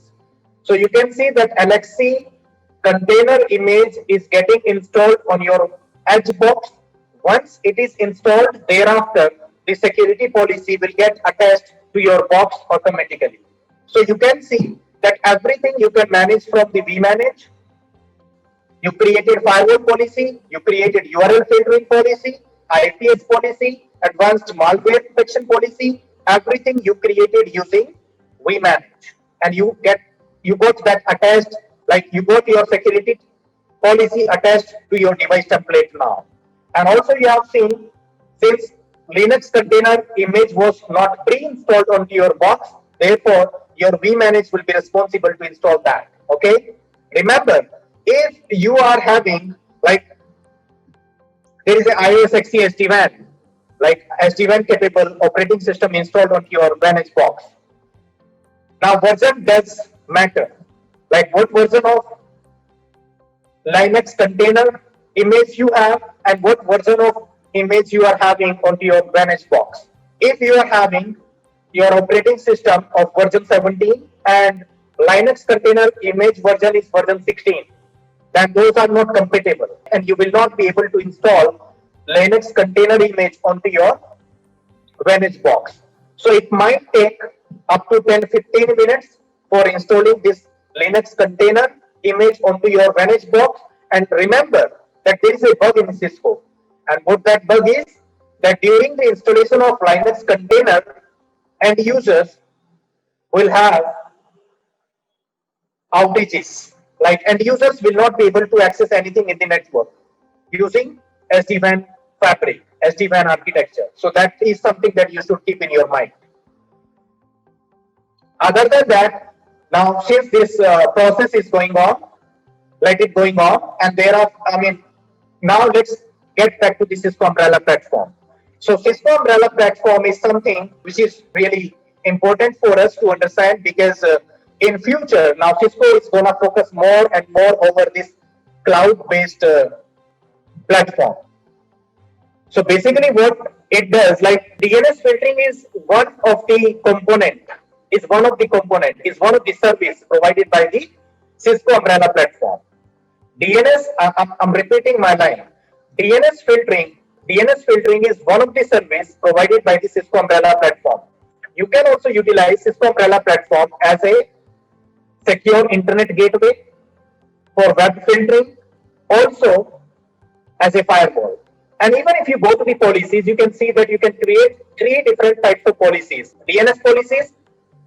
S1: So you can see that LXC container image is getting installed on your Edge box. Once it is installed, thereafter the security policy will get attached to your box automatically. So you can see that everything you can manage from the vManage. You created firewall policy, you created URL filtering policy, IPS policy, advanced malware protection policy, everything you created using vManage. And you got that attached, like you got your security policy attached to your device template now. And also you have seen, since Linux container image was not pre-installed onto your box, therefore your vManage will be responsible to install that. Okay. Remember, if you are having, like, there is an iOS XE SD-WAN, like SD-WAN capable operating system installed onto your Manage box. Now version does matter, like what version of Linux container image you have and what version of image you are having onto your Manage box. If you are having your operating system of version 17 and Linux container image version is version 16, then those are not compatible and you will not be able to install Linux container image onto your Manage box. So it might take up to 10-15 minutes for installing this Linux container image onto your Manage box. And remember that there is a bug in Cisco. And what that bug is, that during the installation of Linux container, end users will have outages. Like end users will not be able to access anything in the network using SD-WAN fabric, SD-WAN architecture. So that is something that you should keep in your mind. Other than that, now since this process is going on, let it going on, and now let's get back to the Cisco Umbrella platform. So Cisco Umbrella platform is something which is really important for us to understand, because in future now Cisco is going to focus more and more over this cloud-based platform. So basically what it does, like DNS filtering is one of the service provided by the Cisco Umbrella platform. I'm repeating my line. DNS filtering is one of the service provided by the Cisco Umbrella platform. You can also utilize Cisco Umbrella platform as a secure internet gateway for web filtering, also as a firewall. And even if you go to the policies, you can see that you can create 3 different types of policies. DNS policies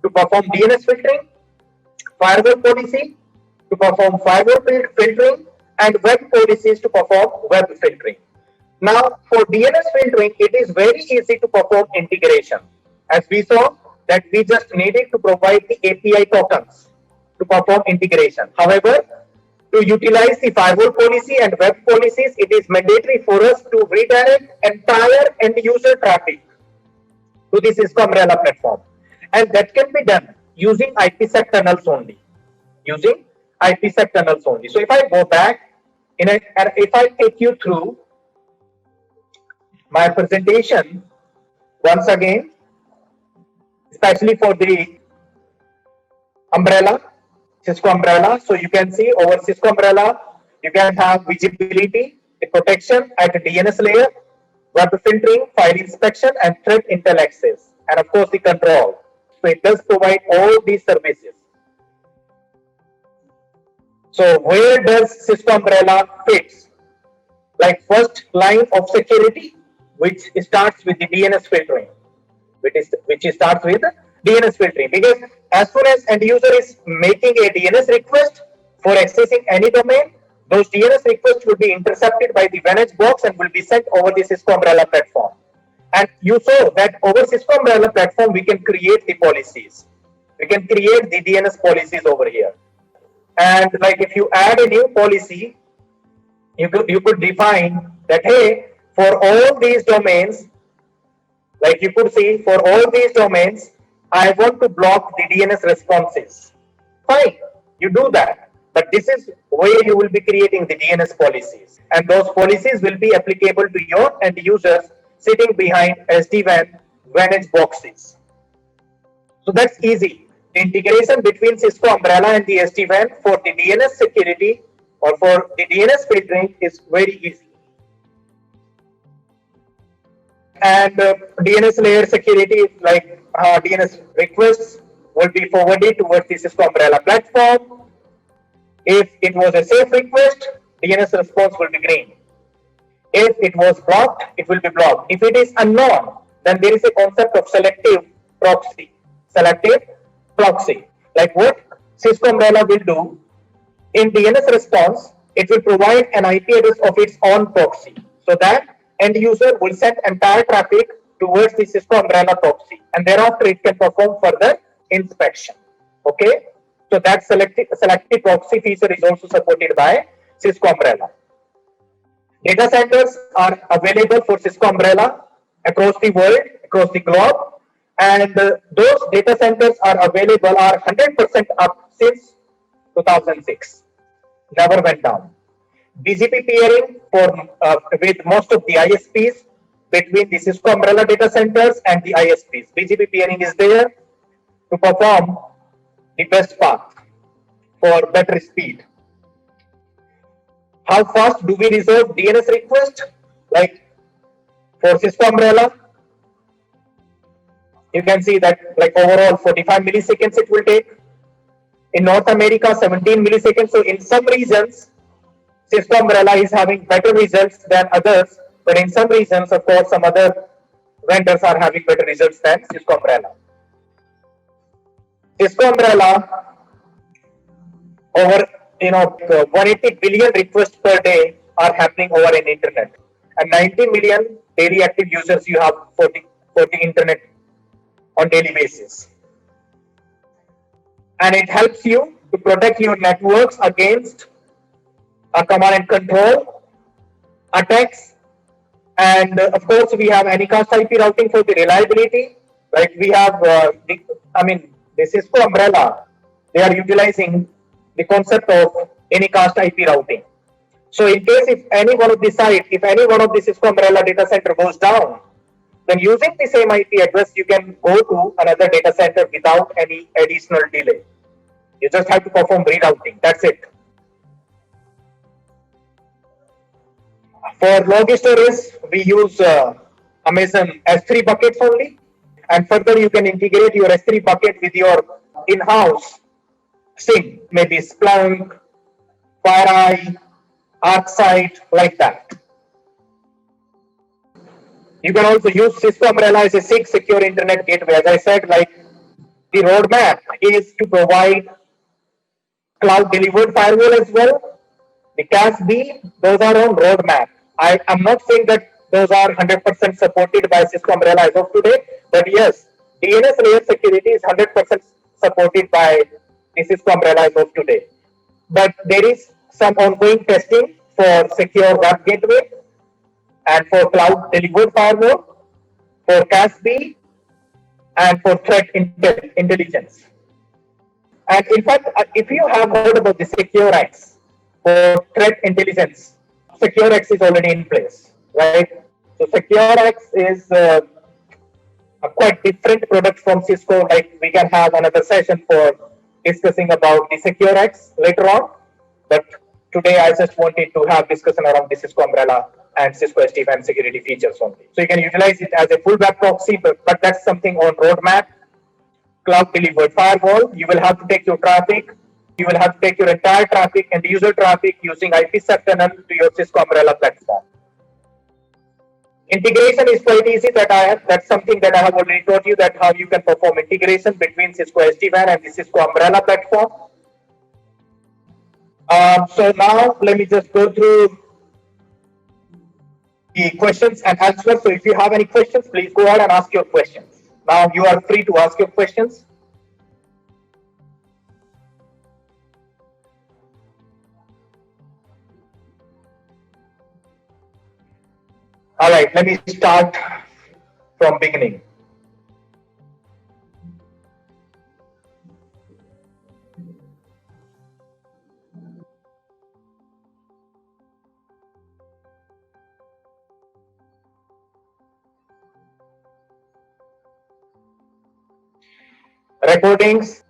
S1: to perform DNS filtering, firewall policy to perform firewall filtering, and web policies to perform web filtering. Now, for DNS filtering, it is very easy to perform integration. As we saw, that we just needed to provide the API tokens to perform integration. However, to utilize the firewall policy and web policies, it is mandatory for us to redirect entire end user traffic to the Cisco Umbrella platform. And that can be done using IPsec tunnels only. So if I go back, if I take you through my presentation once again, especially for the umbrella, Cisco Umbrella. So you can see over Cisco Umbrella, you can have visibility, the protection at the DNS layer, web filtering, file inspection, and threat intel access, and of course the control. So it does provide all these services. So where does Cisco Umbrella fits? Like first line of security, which starts with the DNS filtering, which starts with DNS filtering, because as soon as end user is making a DNS request for accessing any domain, those DNS requests will be intercepted by the Manage box and will be sent over the Cisco Umbrella platform. And you saw that over Cisco Umbrella platform, we can create the policies. We can create the DNS policies over here. And like if you add a new policy, you could define that, hey, For all these domains, like you could see, for all these domains, I want to block the DNS responses. Fine, you do that. But this is where you will be creating the DNS policies. And those policies will be applicable to your end users sitting behind SD-WAN managed boxes. So that's easy. The integration between Cisco Umbrella and the SD-WAN for the DNS security or for the DNS filtering is very easy. And DNS layer security, like DNS requests, will be forwarded towards the Cisco Umbrella platform. If it was a safe request, DNS response will be green. If it was blocked, it will be blocked. If it is unknown, then there is a concept of selective proxy. Selective proxy. Like what Cisco Umbrella will do, in DNS response, it will provide an IP address of its own proxy, so that end user will send entire traffic towards the Cisco Umbrella proxy, and thereafter it can perform further inspection. Okay, so that selective proxy feature is also supported by Cisco Umbrella. Data centers are available for Cisco Umbrella across the world, across the globe, and those data centers are available, are 100% up since 2006. Never went down. BGP peering for with most of the ISPs between the Cisco Umbrella data centers and the ISPs. BGP peering is there to perform the best path for better speed. How fast do we resolve DNS request? Like for Cisco Umbrella, you can see that like overall 45 milliseconds it will take. In North America, 17 milliseconds. So in some regions, Cisco Umbrella is having better results than others, but in some regions, of course, some other vendors are having better results than Cisco Umbrella. Cisco Umbrella, over 180 billion requests per day are happening over an internet, and 90 million daily active users you have for the internet on daily basis. And it helps you to protect your networks against a command and control attacks. And of course, we have Anycast IP routing for the reliability. Like we have, the Cisco Umbrella, they are utilizing the concept of Anycast IP routing. So in case if any one of the site, if any one of the Cisco Umbrella data center goes down, then using the same IP address, you can go to another data center without any additional delay. You just have to perform rerouting. That's it. For log storage, we use Amazon S3 buckets only. And further, you can integrate your S3 bucket with your in-house SIM, maybe Splunk, FireEye, ArcSight, like that. You can also use Cisco Umbrella as a SIG secure internet gateway. As I said, like the roadmap is to provide cloud delivered firewall as well. The CASB, those are on roadmap. I'm not saying that those are 100% supported by Cisco Umbrella as of today, but yes, DNS layer security is 100% supported by the Cisco Umbrella as of today. But there is some ongoing testing for secure web gateway and for cloud delivered firewall, for CASB, and for threat intelligence. And in fact, if you have heard about the SecureX for threat intelligence, SecureX is already in place, right? So SecureX is a quite different product from Cisco. Like we can have another session for discussing about the SecureX later on. But today I just wanted to have discussion around the Cisco Umbrella and Cisco SD-WAN security features only. So you can utilize it as a full web proxy, but that's something on roadmap. Cloud delivered firewall, you will have to take your traffic, you will have to take your entire traffic and user traffic using IPsec tunnel to your Cisco Umbrella platform. Integration is quite easy. That's something that I have already taught you, that how you can perform integration between Cisco SD-WAN and the Cisco Umbrella platform. So now let me just go through the questions and answers. So if you have any questions, please go ahead and ask your questions. Now you are free to ask your questions. All right, let me start from beginning. Recordings,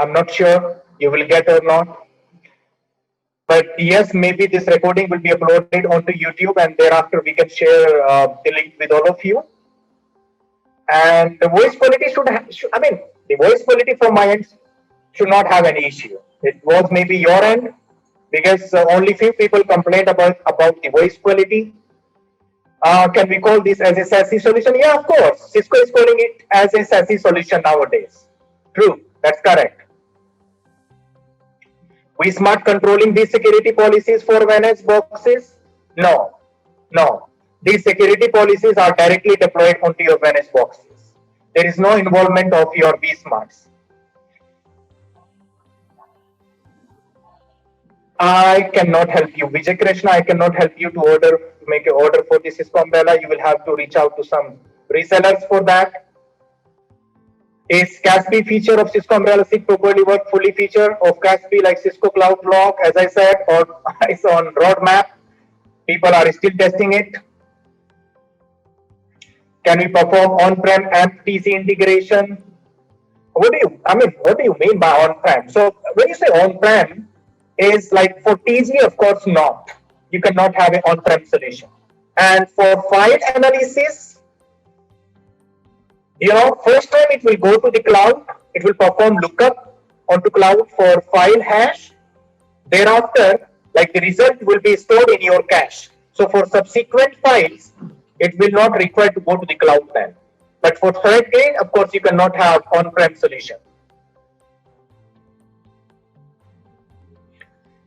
S1: I'm not sure you will get or not. But yes, maybe this recording will be uploaded onto YouTube and thereafter we can share the link with all of you. And the voice quality I mean, the voice quality from my end should not have any issue. It was maybe your end because only few people complained about the voice quality. Can we call this as a SASE solution? Yeah, of course. Cisco is calling it as a SASE solution nowadays. True, that's correct. We smart controlling these security policies for VNS boxes? No, no. These security policies are directly deployed onto your VNS boxes. There is no involvement of your vSmarts. I cannot help you. Vijay Krishna, I cannot help you to make an order for the Cisco Umbrella. You will have to reach out to some resellers for that. Is CASB feature of Cisco Umbrella SIG properly work fully feature of CASB like Cisco Cloud Lock, as I said, or it's on roadmap? People are still testing it. Can we perform on-prem and TC integration? What do you mean by on-prem? So when you say on-prem, is like for TG, of course not. You cannot have an on-prem solution. And for file analysis, first time it will go to the cloud, it will perform lookup onto cloud for file hash. Thereafter, like the result will be stored in your cache. So for subsequent files, it will not require to go to the cloud then. But for thread gain, of course, you cannot have on-prem solution.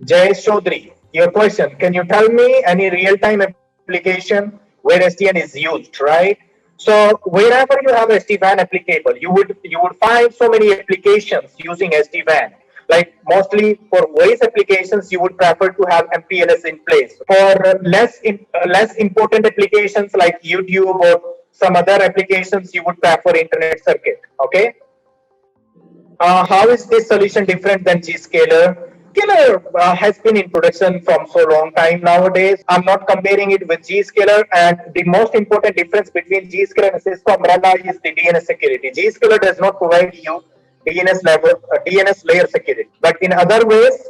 S1: Jay Chaudhary, your question, can you tell me any real-time application where SDN is used, right? So wherever you have SD-WAN applicable, you would find so many applications using SD-WAN. Like mostly for voice applications, you would prefer to have MPLS in place. For less important applications like YouTube or some other applications, you would prefer internet circuit. Okay. How is this solution different than Zscaler? Zscaler has been in production from so long time nowadays. I'm not comparing it with Zscaler, and the most important difference between Zscaler and Cisco Umbrella is the DNS security. Zscaler does not provide you DNS layer security, but in other ways,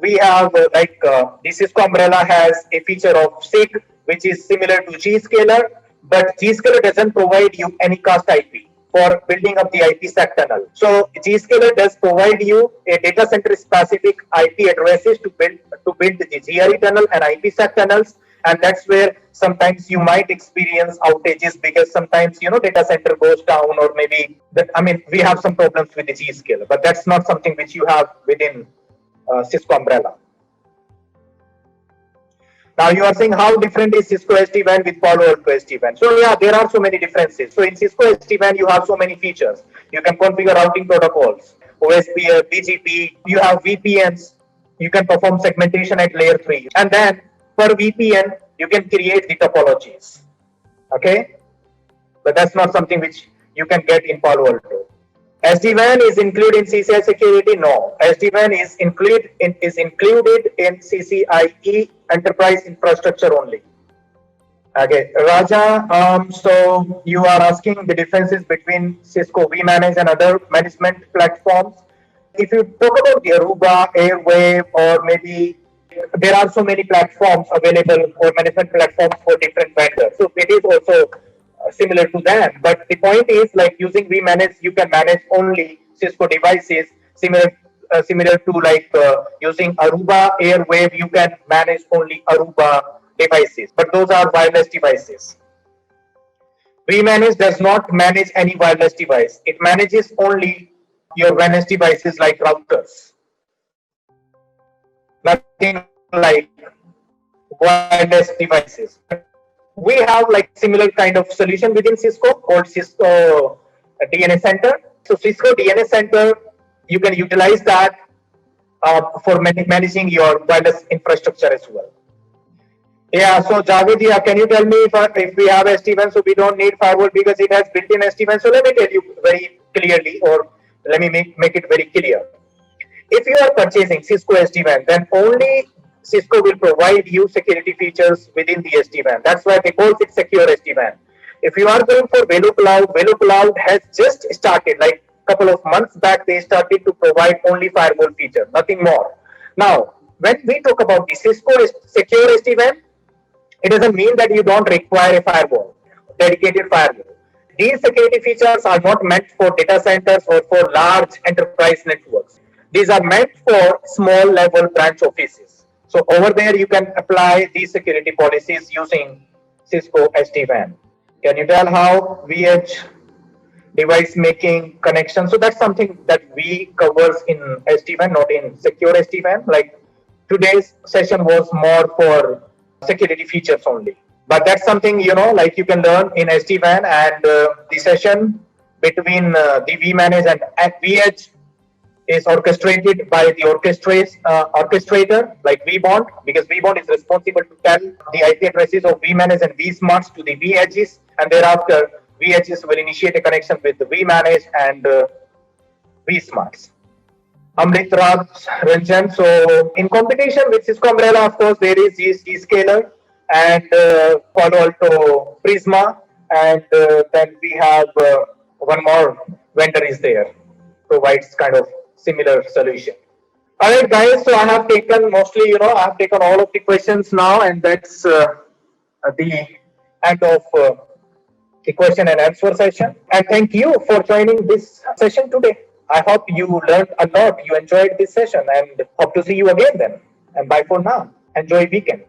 S1: we have the Cisco Umbrella has a feature of SIG, which is similar to Zscaler, but Zscaler doesn't provide you any cast IP for building up the IPsec tunnel. So Zscaler does provide you a data center specific IP addresses to build the GRE tunnel and IPsec tunnels, and that's where sometimes you might experience outages because sometimes data center goes down, or maybe we have some problems with the Zscaler, but that's not something which you have within Cisco Umbrella. Now you are saying how different is Cisco SD-WAN with Palo Alto SD-WAN. So yeah, there are so many differences. So in Cisco SD-WAN, you have so many features. You can configure routing protocols, OSPF, BGP, you have VPNs, you can perform segmentation at layer 3. And then per VPN, you can create the topologies. Okay? But that's not something which you can get in Palo Alto. SD-WAN is included in CCI security? No. SD-WAN is included in CCIE enterprise infrastructure only. Okay, Raja, so you are asking the differences between Cisco vManage and other management platforms. If you talk about the Aruba, Airwave, or maybe there are so many platforms available or management platforms for different vendors. So it is also similar to them. But the point is, like using vManage, you can manage only Cisco devices. Similar to using Aruba, Airwave, you can manage only Aruba devices, but those are wireless devices. vManage does not manage any wireless device. It manages only your wireless devices like routers. Nothing like wireless devices. We have like similar kind of solution within Cisco called Cisco DNS Center. So Cisco DNS Center, you can utilize that for managing your wireless infrastructure as well. Yeah, so Javed, yeah, can you tell me if we have SD-WAN, so we don't need firewall because it has built-in SD-WAN. So let me tell you very clearly, or let me make it very clear. If you are purchasing Cisco SD-WAN, then only Cisco will provide you security features within the SD-WAN. That's why they call it secure SD-WAN. If you are going for Velo Cloud has just started, like a couple of months back, they started to provide only firewall feature, nothing more. Now, when we talk about the Cisco secure SD-WAN, it doesn't mean that you don't require a firewall, dedicated firewall. These security features are not meant for data centers or for large enterprise networks. These are meant for small level branch offices. So over there, you can apply these security policies using Cisco SD-WAN. Can you tell how VH device making connection? So that's something that we covers in SD-WAN, not in secure SD-WAN. Like today's session was more for security features only. But that's something, like you can learn in SD-WAN, and the session between the vManage and VH is orchestrated by the orchestrator like vBond, because vBond is responsible to tell the IP addresses of vManage and vSmarts to the vEdges, and thereafter vEdges will initiate a connection with the vManage and vSmarts. Amrit Raj Ranjan. So in competition with Cisco Umbrella, of course, there is Zscaler and Palo Alto Prisma, and then we have one more vendor is there, provides kind of similar solution. All right, guys. So I have taken mostly, I have taken all of the questions now, and that's the end of the question and answer session. And thank you for joining this session today. I hope you learned a lot. You enjoyed this session, and hope to see you again then. And bye for now. Enjoy weekend.